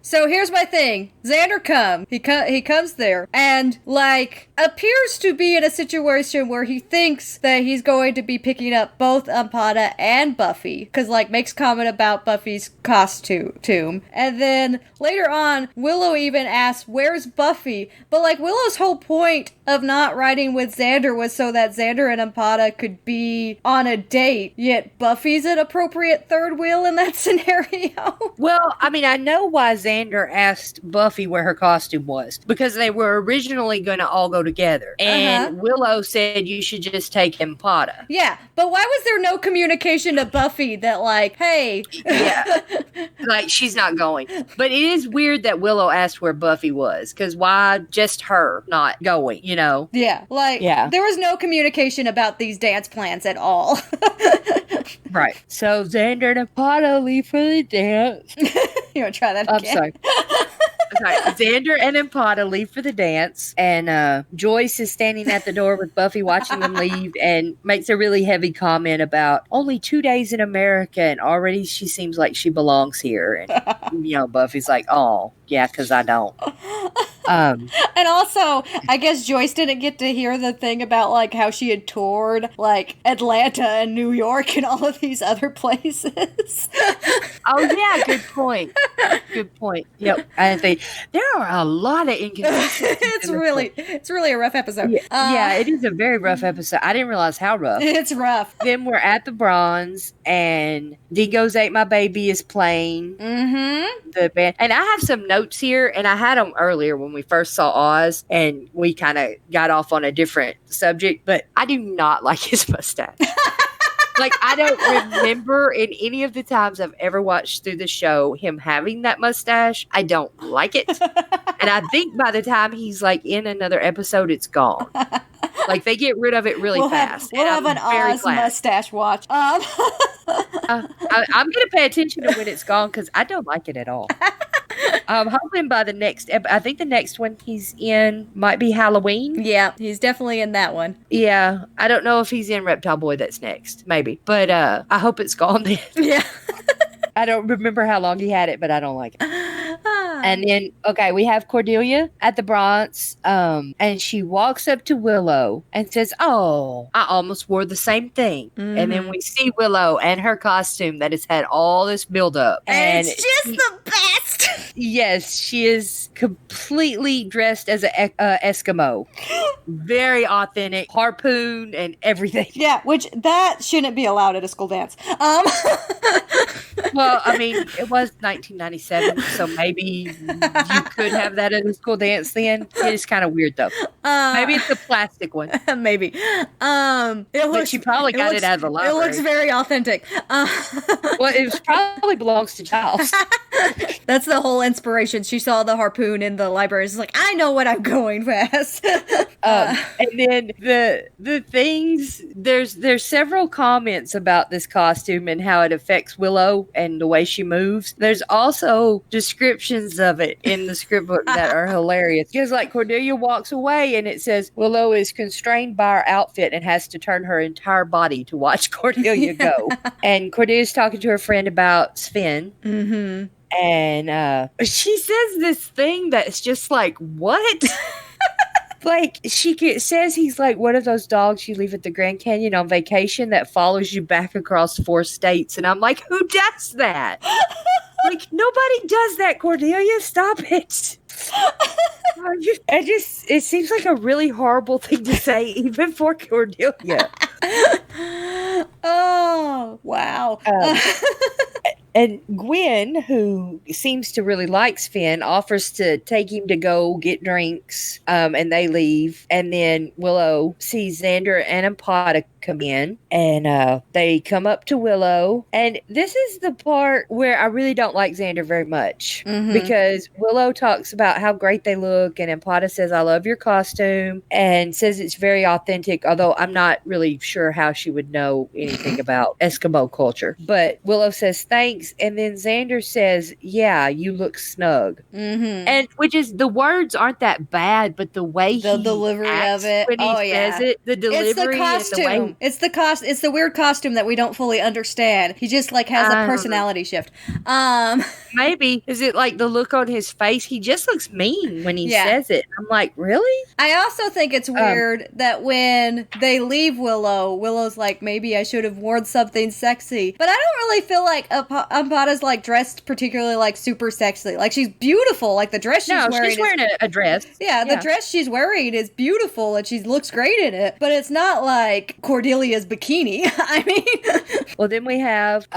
So here's my thing. Xander he comes there and appears to be in a situation where he thinks that he's going to be picking up both Ampada and Buffy, because makes comment about Buffy's costume, and then later on Willow even asks, where's Buffy? But Willow's whole point of not riding with Xander was so that Xander and Ampada could be on a date, yet Buffy's an appropriate third wheel in that scenario. Well, I mean, I know why Xander asked Buffy where her costume was, because they were originally going to all go together. And Willow said you should just take Impada. Yeah, but why was there no communication to Buffy that hey... Yeah, she's not going. But it is weird that Willow asked where Buffy was, because why just her not going, Yeah, there was no communication about these dance plans at all. Right. So Xander and Impada leave for the dance. You want to try that again? I'm sorry. Xander and Impada leave for the dance, and Joyce is standing at the door with Buffy watching them leave, and makes a really heavy comment about only 2 days in America, and already she seems like she belongs here. And Buffy's like, oh yeah, because I don't. And also, I guess Joyce didn't get to hear the thing about how she had toured Atlanta and New York and all of these other places. Oh yeah, good point. Good point. Yep. I think there are a lot of inconsistencies. It's really a rough episode. Yeah, it is a very rough episode. I didn't realize how rough. It's rough. Then we're at the Bronze, and Dingo's Ate My Baby is playing. The band. And I have some notes here, and I had them earlier when we first saw Oz, and we kind of got off on a different subject, but I do not like his mustache. I don't remember in any of the times I've ever watched through the show him having that mustache. I don't like it. And I think by the time he's in another episode, it's gone. They get rid of it really fast. We'll have an Oz mustache watch. I'm going to pay attention to when it's gone, because I don't like it at all. I'm hoping by the next, I think the next one he's in might be Halloween. Yeah, he's definitely in that one. Yeah, I don't know if he's in Reptile Boy that's next, maybe. But I hope it's gone then. Yeah. I don't remember how long he had it, but I don't like it. And then, we have Cordelia at the Bronze, and she walks up to Willow and says, oh, I almost wore the same thing. And then we see Willow and her costume that has had all this buildup. And it's just the best. Yes, she is completely dressed as an Eskimo. Very authentic, harpoon and everything. Yeah, which that shouldn't be allowed at a school dance. Well, I mean, it was 1997, so maybe you could have that at a school dance then. It is kind of weird, though. Maybe it's a plastic one. Maybe. But she probably got it out of the library. It looks very authentic. Well, it probably belongs to Giles. That's the whole inspiration. She saw the harpoon in the library. It's I know what I'm going with. And then the things, there's several comments about this costume and how it affects Willow and the way she moves. There's also descriptions of it in the script book that are hilarious. Because Cordelia walks away and it says Willow is constrained by her outfit and has to turn her entire body to watch Cordelia go. And Cordelia's talking to her friend about Sven. And she says this thing that's just what? Like, says he's like one of those dogs you leave at the Grand Canyon on vacation that follows you back across 4 states. And I'm like, who does that? Like, nobody does that, Cordelia. Stop it. It seems like a really horrible thing to say, even for Cordelia. Oh, wow. And Gwen, who seems to really likes Finn, offers to take him to go get drinks, and they leave. And then Willow sees Xander and Ampata come in, and they come up to Willow. And this is the part where I really don't like Xander very much, because Willow talks about how great they look, and Ampata says, I love your costume, and says it's very authentic, although I'm not really sure how she would know anything about Eskimo culture. But Willow says, thanks. And then Xander says, yeah, you look snug. And which is, the words aren't that bad, but the way The he delivery acts of it. when he says it, the delivery It's the costume. and the way It's the weird costume that we don't fully understand. He just like has a personality shift. Maybe. Is it like the look on his face? He just looks mean when he says it. I'm like, really? I also think it's weird that when they leave Willow's like, maybe I should have worn something sexy. But I don't really feel like Ampata's like dressed particularly like super sexy. Like, she's beautiful. Like, the dress she's wearing. She's wearing a dress. Yeah, the dress she's wearing is beautiful and she looks great in it. But it's not like Cordelia's bikini. I mean. Well, then we have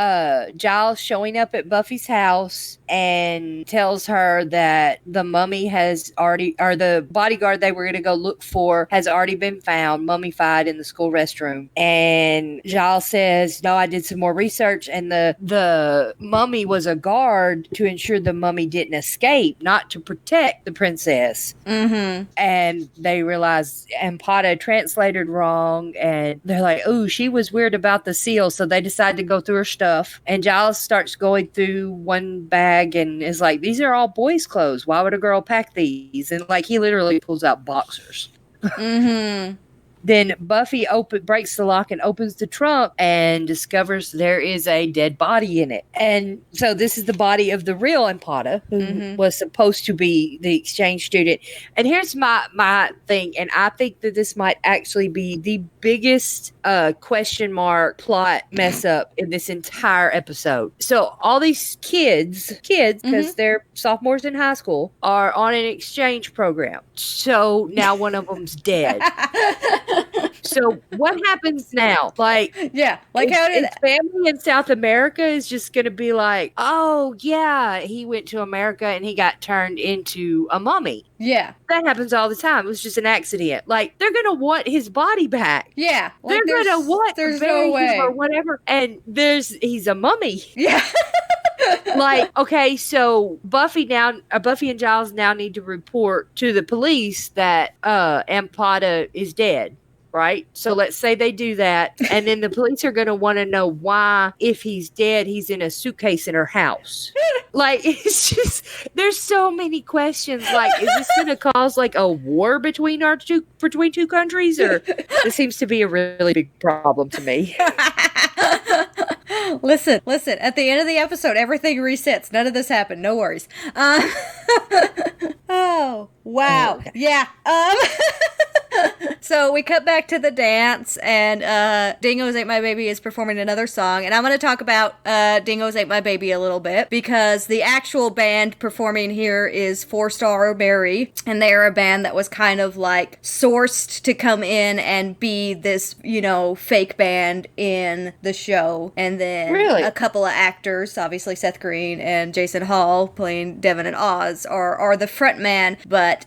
Giles showing up at Buffy's house and tells her that the mummy has already, or the bodyguard they were going to go look for has already been found, mummified in the school restroom. And Giles says, no, I did some more research, and the mummy was a guard to ensure the mummy didn't escape, not to protect the princess. And they realize Ampata translated wrong, and they're like, ooh, she was weird about the seal, so they decide to go through her stuff. And Giles starts going through one bag and is like, these are all boys' clothes. Why would a girl pack these? And like, he literally pulls out boxers. Then Buffy breaks the lock and opens the trunk and discovers there is a dead body in it. And so this is the body of the real Ampata, who was supposed to be the exchange student. And here's my thing, and I think that this might actually be the biggest question mark plot mess up in this entire episode. So all these kids, because they're sophomores in high school, are on an exchange program. So now one of them's dead. So what happens now? Like, like how did family in South America is just going to be like, oh yeah, he went to America and he got turned into a mummy. Yeah, that happens all the time. It was just an accident. Like, they're going to want his body back. Yeah, like, they're going to want there's no way or whatever. And he's a mummy. Yeah. Like, okay, so Buffy and Giles now need to report to the police that Ampata is dead, right? So let's say they do that, and then the police are going to want to know why, if he's dead, he's in a suitcase in her house. Like, it's just, there's so many questions. Like, is this going to cause like a war between two countries, or this seems to be a really big problem to me. Listen. At the end of the episode, everything resets. None of this happened. No worries. Oh, wow. Okay. Yeah. So we cut back to the dance, and Dingoes Ate My Baby is performing another song. And I'm going to talk about Dingoes Ate My Baby a little bit, because the actual band performing here is 4-Star Mary. And they're a band that was kind of like sourced to come in and be this, fake band in the show. And then a couple of actors, obviously Seth Green and Jason Hall playing Devin and Oz, are the front man. But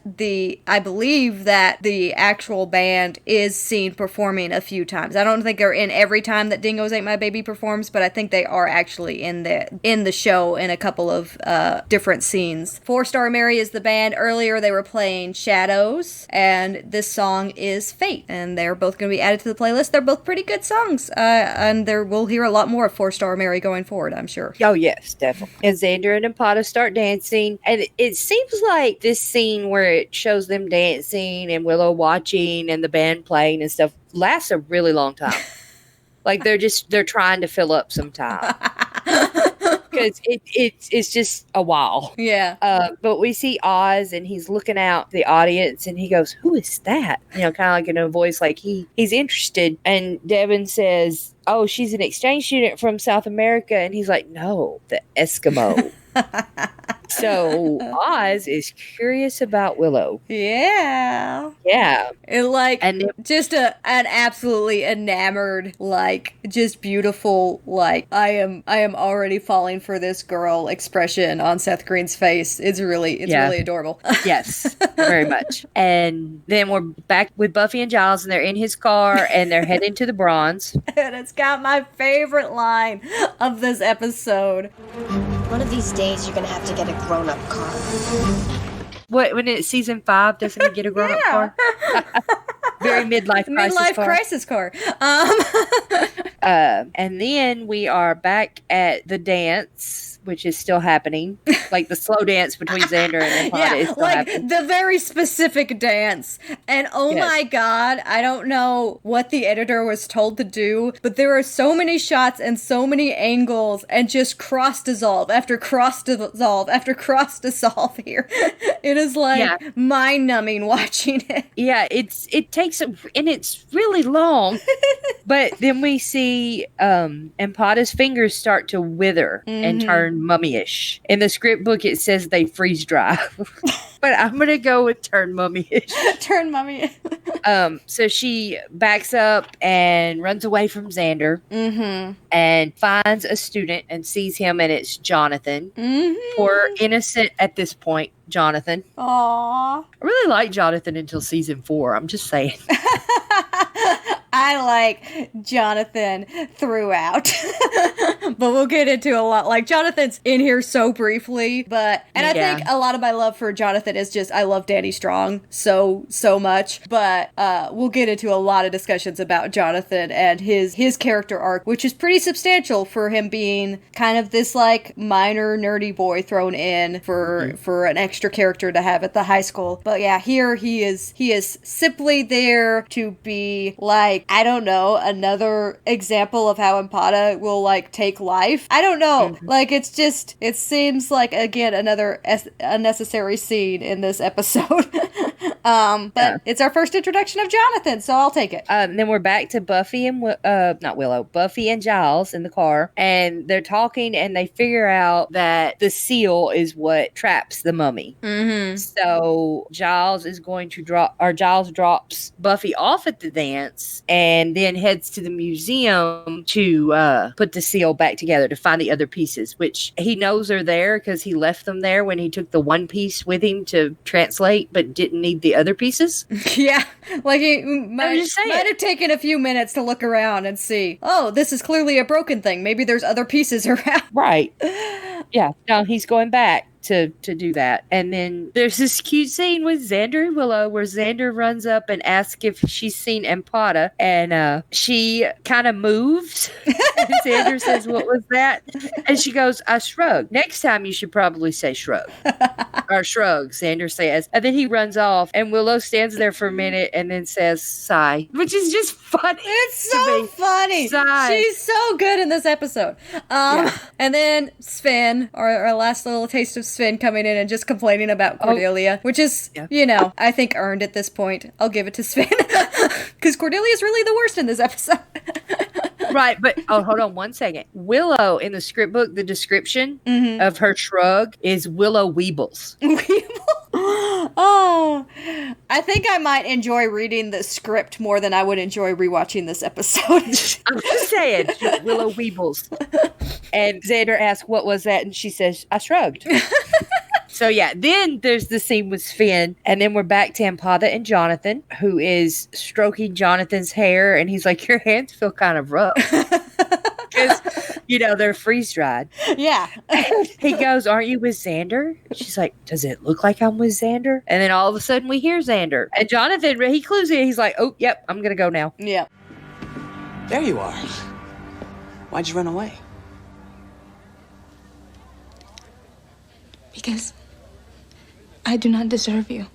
I believe that the actual band is seen performing a few times. I don't think they're in every time that Dingoes Ate My Baby performs, but I think they are actually in the show in a couple of different scenes. 4-Star Mary is the band. Earlier they were playing Shadows, and this song is Fate, and they're both going to be added to the playlist. They're both pretty good songs, and we'll hear a lot more of 4-Star Mary going forward, I'm sure. Oh yes, definitely. And Xander and Ampata start dancing, and it seems like this scene where it shows them dancing and Willow watching and the band playing and stuff lasts a really long time. Like, they're trying to fill up some time. because it's just a while. Yeah. But we see Oz, and he's looking out the audience, and he goes, "Who is that?" You know, kind of like in a voice like he's interested. And Devin says, "Oh, she's an exchange student from South America," and he's like, "No, the Eskimo." So Oz is curious about Willow. Yeah. Yeah. And just an absolutely enamored, like, just beautiful, like, I am already falling for this girl expression on Seth Green's face. It's really adorable. Yes, very much. And then we're back with Buffy and Giles, and they're in his car, and they're heading to the Bronze. And it's got my favorite line of this episode. One of these days, you're gonna have to get a grown-up car. What, when it's season 5, doesn't he get a grown-up car? Very midlife crisis car. And then we are back at the dance, which is still happening. Like the slow dance between Xander and Impata is still happening. The very specific dance. And my God, I don't know what the editor was told to do, but there are so many shots and so many angles and just cross dissolve after cross dissolve after cross dissolve here. It is like mind numbing watching it. Yeah, it takes and it's really long. But then we see Impata's fingers start to wither and turn mummy-ish. In the script book, it says they freeze dry. But I'm going to go with turn mummy-ish. Turn mummy. So she backs up and runs away from Xander and finds a student and sees him, and it's Jonathan. Poor innocent at this point, Jonathan. Aww. I really like Jonathan until season 4. I'm just saying. I like Jonathan throughout. But we'll get into a lot. Like, Jonathan's in here so briefly, but I think a lot of my love for Jonathan is just I love Danny Strong so much. But we'll get into a lot of discussions about Jonathan and his character arc, which is pretty substantial for him being kind of this like minor nerdy boy thrown in for an extra character to have at the high school. But yeah, here he is simply there to be like, I don't know, another example of how Impata will like take life. I don't know. Like, it seems like, again, another unnecessary scene in this episode. But it's our first introduction of Jonathan, so I'll take it. Then we're back to Buffy and Buffy and Giles in the car, and they're talking, and they figure out that the seal is what traps the mummy. So Giles drops Buffy off at the dance, and then heads to the museum to put the seal back together to find the other pieces, which he knows are there because he left them there when he took the one piece with him to translate, but didn't need the other pieces. Yeah, like he might have taken a few minutes to look around and see, oh, this is clearly a broken thing. Maybe there's other pieces around. Right. Yeah. No, he's going back to do that. And then there's this cute scene with Xander and Willow where Xander runs up and asks if she's seen Impata, and she kind of moves. And Xander says, "What was that?" And she goes, "I shrugged. Next time you should probably say shrug." Or shrug, Xander says. And then he runs off, and Willow stands there for a minute and then says, "Sigh," which is just funny. It's so funny. Sigh. She's so good in this episode. And then Sven, our last little taste of Sven coming in and just complaining about Cordelia, which is, I think earned at this point. I'll give it to Sven. Because Cordelia is really the worst in this episode. Right, but hold on one second. Willow, in the script book, the description of her shrug is Willow Weebles. Oh, I think I might enjoy reading the script more than I would enjoy rewatching this episode. I'm just saying, Willow Weebles. And Xander asks, "What was that?" And she says, "I shrugged." So yeah, then there's the scene with Sven, and then we're back to Impata and Jonathan, who is stroking Jonathan's hair, and he's like, "Your hands feel kind of rough." Because, they're freeze-dried. Yeah. He goes, "Aren't you with Xander?" She's like, "Does it look like I'm with Xander?" And then all of a sudden we hear Xander. And Jonathan, he clues in. He's like, "Oh, yep, I'm going to go now." Yeah. There you are. Why'd you run away? Because I do not deserve you.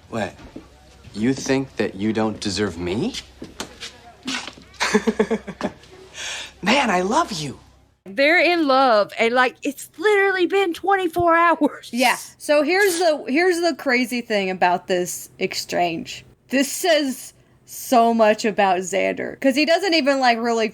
Wait, you think that you don't deserve me? Man, I love you. they're in love, and like it's literally been 24 hours. Yeah. So here's the crazy thing about this exchange. This says so much about Xander, because he doesn't even really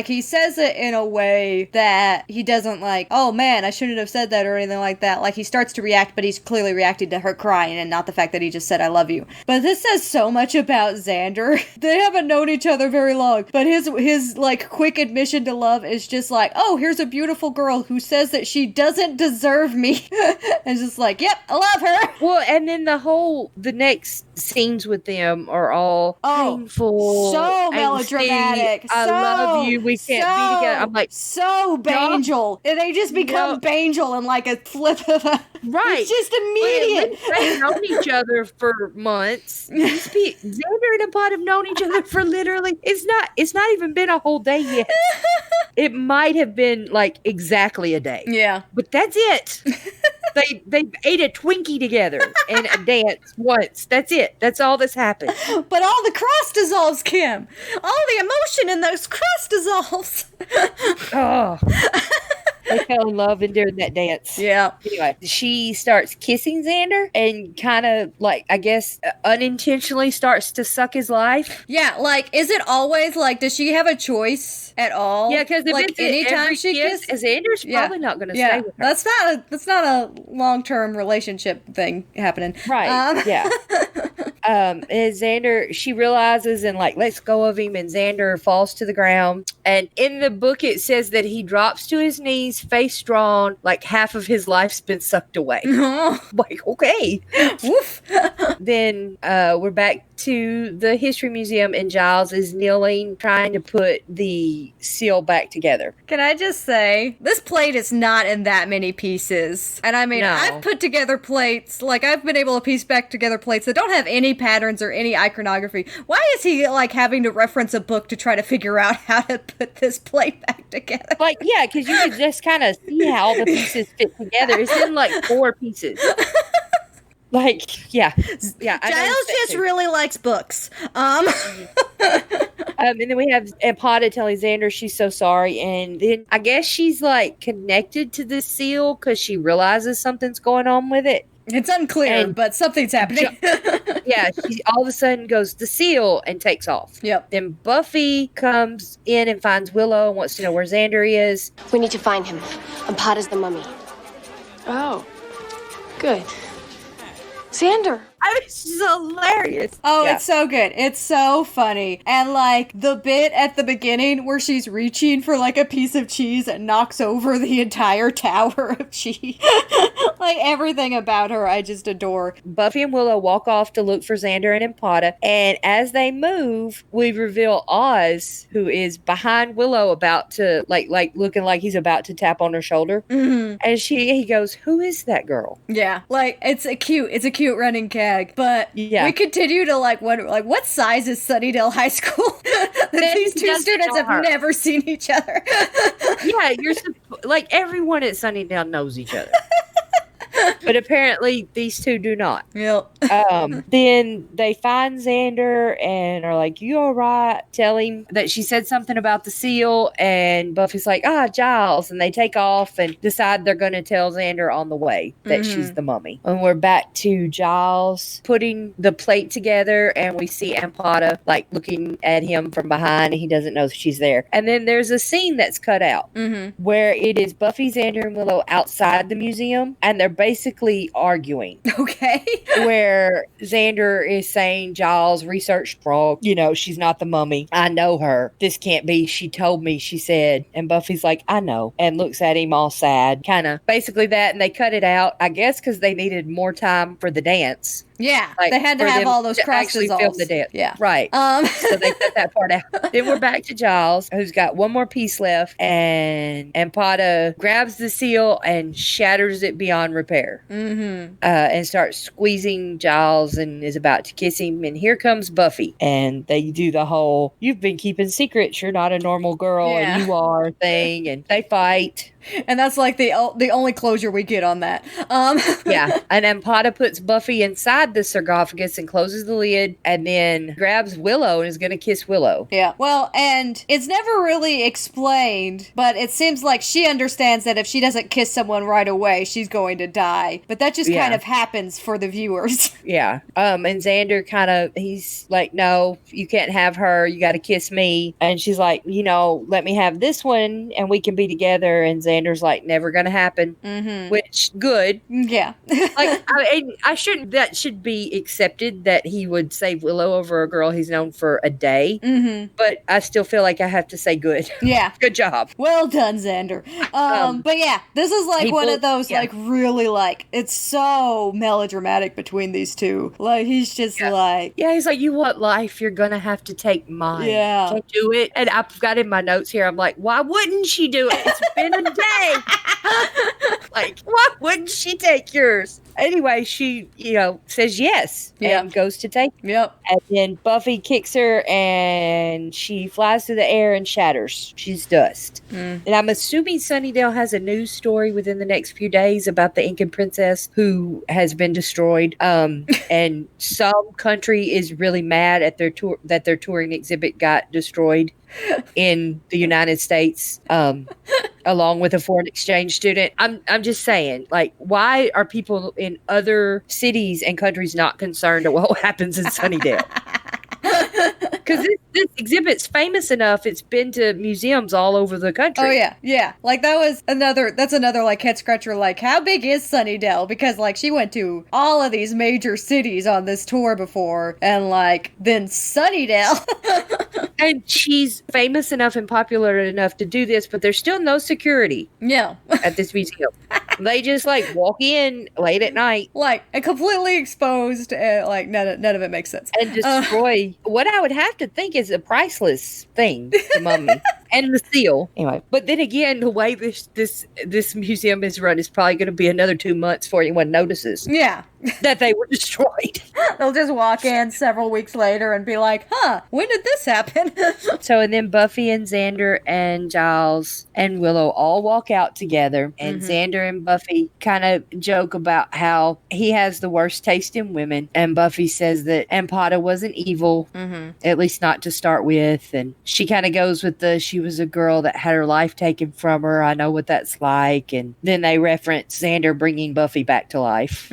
he says it in a way that he doesn't oh man, I shouldn't have said that or anything like that. Like, he starts to react, but he's clearly reacting to her crying and not the fact that he just said I love you. But this says so much about Xander. They haven't known each other very long, but his quick admission to love is just oh, here's a beautiful girl who says that she doesn't deserve me. And just yep, I love her. Well, and then the next scenes with them are all painful, so melodramatic. I love you. We can't be together. I'm like, so Bangel, and they just become Bangel in a flip of a. Right, it's just immediate. They've known each other for months. Xander and Pod have known each other for literally. It's not even been a whole day yet. It might have been exactly a day. Yeah, but that's it. They ate a Twinkie together and a dance once. That's it. That's all that's happened. But all the crust dissolves, Kim. All the emotion in those crust dissolves. Oh. They fell in love during that dance. Yeah. Anyway, she starts kissing Xander and kind of I guess unintentionally starts to suck his life. Yeah, is it always does she have a choice at all? Yeah, because anytime she kisses, Xander's probably not going to stay with her. That's not a long-term relationship thing happening. Right. Yeah. And Xander, she realizes and lets go of him, and Xander falls to the ground. And in the book, it says that he drops to his knees, face drawn, half of his life's been sucked away. Okay. Woof. Then we're back to the History Museum, and Giles is kneeling, trying to put the seal back together. Can I just say, this plate is not in that many pieces. And I mean, No. I've put together plates, I've been able to piece back together plates that don't have any patterns or any iconography. Why is he, having to reference a book to try to figure out how to put this plate back together? Yeah, because you could just kind of see how all the pieces fit together. It's in 4 pieces. Yeah. Giles just really likes books. And then we have Empada telling Xander she's so sorry, and then I guess she's connected to the seal because she realizes something's going on with it. It's unclear, but something's happening. Yeah, she all of a sudden goes, the seal, and takes off. Yep. Then Buffy comes in and finds Willow and wants to know where Xander is. We need to find him. Ampada's the mummy. Oh, good. Xander. I mean, it's hilarious. Oh, yeah. It's so good. It's so funny. And the bit at the beginning where she's reaching for a piece of cheese and knocks over the entire tower of cheese. Everything about her I just adore. Buffy and Willow walk off to look for Xander and Empada, and as they move, we reveal Oz, who is behind Willow, about to looking like he's about to tap on her shoulder. Mm-hmm. And he goes, "Who is that girl?" Yeah, it's a cute running gag. But we continue to what size is Sunnydale High School? These two students have never seen each other. Yeah, you're everyone at Sunnydale knows each other. But apparently these two do not. Yep. Then they find Xander and are like, "You all right?" Tell him that she said something about the seal, and Buffy's like, Giles. And they take off and decide they're going to tell Xander on the way that she's the mummy. And we're back to Giles putting the plate together, and we see Empada looking at him from behind, and he doesn't know she's there. And then there's a scene that's cut out where it is Buffy, Xander, and Willow outside the museum, and they're basically arguing. Okay. Where Xander is saying, Giles researched wrong. She's not the mummy. I know her. This can't be. She told me, she said. And Buffy's like, I know. And looks at him all sad. Kind of basically that. And they cut it out, I guess, because they needed more time for the dance. Yeah, they had to have all those crosses actually film the dance. Yeah, right. So they cut that part out. Then we're back to Giles, who's got one more piece left, and Empada grabs the seal and shatters it beyond repair. hair and starts squeezing Giles and is about to kiss him. And here comes Buffy. And they do the whole, you've been keeping secrets. You're not a normal girl and you are thing. And they fight. And that's like the only closure we get on that. Yeah. And Ampada puts Buffy inside the sarcophagus and closes the lid and then grabs Willow and is going to kiss Willow. Yeah. Well, and it's never really explained, but it seems like she understands that if she doesn't kiss someone right away, she's going to die. But that just kind of happens for the viewers. Yeah. And Xander he's like, no, you can't have her. You got to kiss me. And she's like, let me have this one and we can be together. And Xander's like, never gonna happen. Which, good. Yeah. Like, I shouldn't, that should be accepted that he would save Willow over a girl he's known for a day. But I still feel like I have to say good. Yeah. Good job. Well done, Xander. But yeah, this is like one of those, like, really, like, it's so melodramatic between these two. Like, he's just like... Yeah, he's like, you want life, you're gonna have to take mine. Yeah. Can't do it. And I've got in my notes here, I'm like, why wouldn't she do it? It's been a day. Like, why wouldn't she take yours? Anyway, she, says yes and goes to take it. Yep. And then Buffy kicks her and she flies through the air and shatters. She's dust. And I'm assuming Sunnydale has a news story within the next few days about the Incan princess who has been destroyed. And some country is really mad at their tour that their touring exhibit got destroyed in the United States, along with a foreign exchange student. I'm just saying, like, why are people in other cities and countries not concerned at what happens in Sunnydale? Because this exhibit's famous enough, it's been to museums all over the country. Oh, yeah. Yeah. Like, that's another, like, head scratcher. Like, how big is Sunnydale? Because, like, she went to all of these major cities on this tour before, and, like, then Sunnydale. And she's famous enough and popular enough to do this, but there's still no security. Yeah. At this museum. They just, like, walk in late at night. Like, and completely exposed, like, none of it makes sense. And destroy what I would have to think is a priceless thing, the mummy. And the seal. Anyway, but then again, the way this museum is run is probably going to be another 2 months before anyone notices. Yeah. That they were destroyed. They'll just walk in several weeks later and be like, when did this happen? So, and then Buffy and Xander and Giles and Willow all walk out together. And Xander and Buffy kind of joke about how he has the worst taste in women. And Buffy says that Ampada wasn't evil, at least not to start with. And she kind of goes with she was a girl that had her life taken from her. I know what that's like. And then they reference Xander bringing Buffy back to life.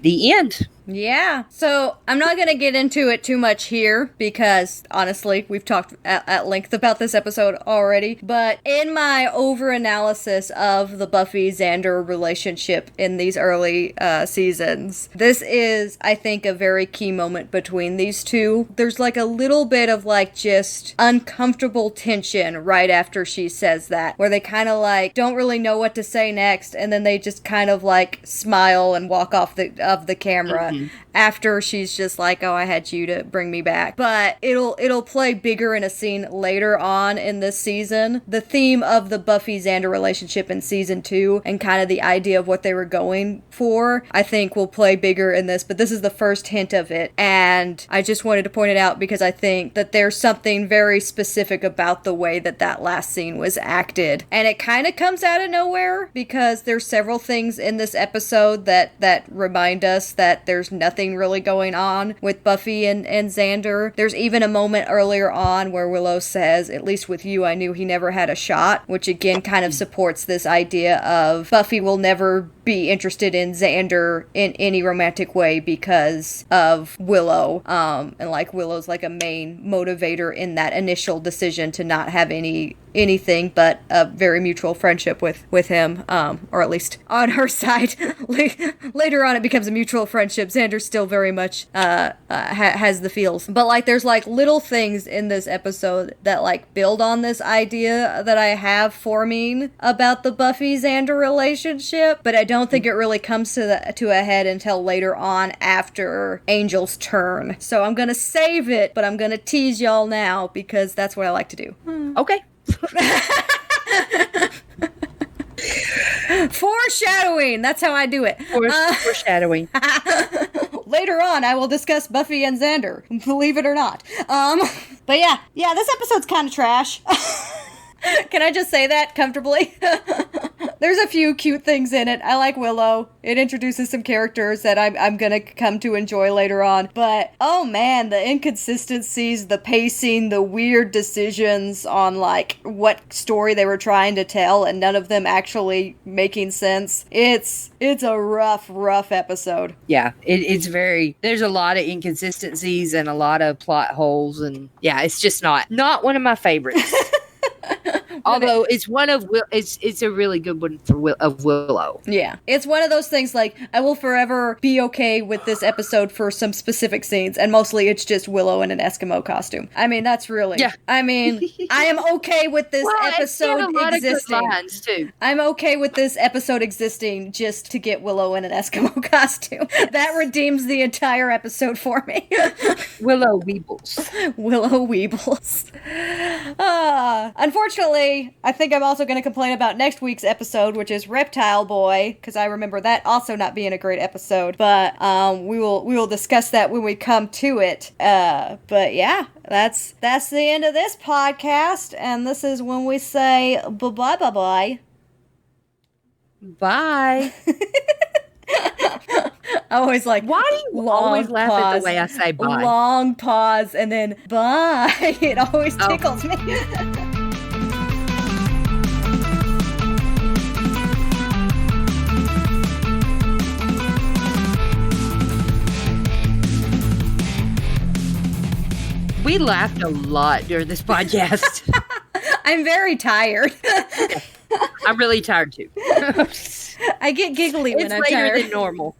The end. Yeah. So I'm not going to get into it too much here because honestly, we've talked at length about this episode already. But in my over-analysis of the Buffy-Xander relationship in these early seasons, this is, I think, a very key moment between these two. There's like a little bit of like just uncomfortable tension right after she says that, where they kind of like don't really know what to say next, and then they just kind of like smile and walk off the camera. After she's just like, oh, I had you to bring me back. But it'll play bigger in a scene later on in this season. The theme of the Buffy-Xander relationship in season 2 and kind of the idea of what they were going for, I think will play bigger in this, but this is the first hint of it. And I just wanted to point it out because I think that there's something very specific about the way that last scene was acted. And it kind of comes out of nowhere because there's several things in this episode that remind us that there's nothing really going on with Buffy and Xander. There's even a moment earlier on where Willow says, at least with you, I knew he never had a shot, which again kind of supports this idea of Buffy will never be interested in Xander in any romantic way because of Willow. And like Willow's like a main motivator in that initial decision to not have anything but a very mutual friendship with him, or at least on her side. Later on it becomes a mutual friendship. Xander still very much has the feels, but like there's like little things in this episode that like build on this idea that I have forming about the Buffy-Xander relationship, but I don't think it really comes to a head until later on after Angel's turn. So I'm gonna save it, but I'm gonna tease y'all now because that's what I like to do. Okay. Foreshadowing. That's how I do it. Foreshadowing. Later on, I will discuss Buffy and Xander, believe it or not. But yeah, this episode's kind of trash. Can I just say that comfortably? There's a few cute things in it. I like Willow. It introduces some characters that I'm gonna come to enjoy later on. But, oh man, the inconsistencies, the pacing, the weird decisions on, like, what story they were trying to tell, and none of them actually making sense. It's a rough episode. Yeah, it's very, there's a lot of inconsistencies and a lot of plot holes, and yeah, it's just not one of my favorites. Although it's a really good one of Willow. Yeah, it's one of those things like I will forever be okay with this episode for some specific scenes, and mostly it's just Willow in an Eskimo costume. I mean, that's really. Yeah. I mean, I am okay with this episode existing. Good lines too. I'm okay with this episode existing just to get Willow in an Eskimo costume. That redeems the entire episode for me. Willow Weebles. Willow Weebles. Unfortunately, I think I'm also going to complain about next week's episode, which is Reptile Boy, because I remember that also not being a great episode. But we will discuss that when we come to it. But yeah, that's the end of this podcast, and this is when we say bye. Bye. I always like, why do you always laugh at the way I say bye? Long pause and then bye. It always tickles me. We laughed a lot during this podcast. I'm very tired. I'm really tired too. I get giggly when I'm tired. It's later than normal.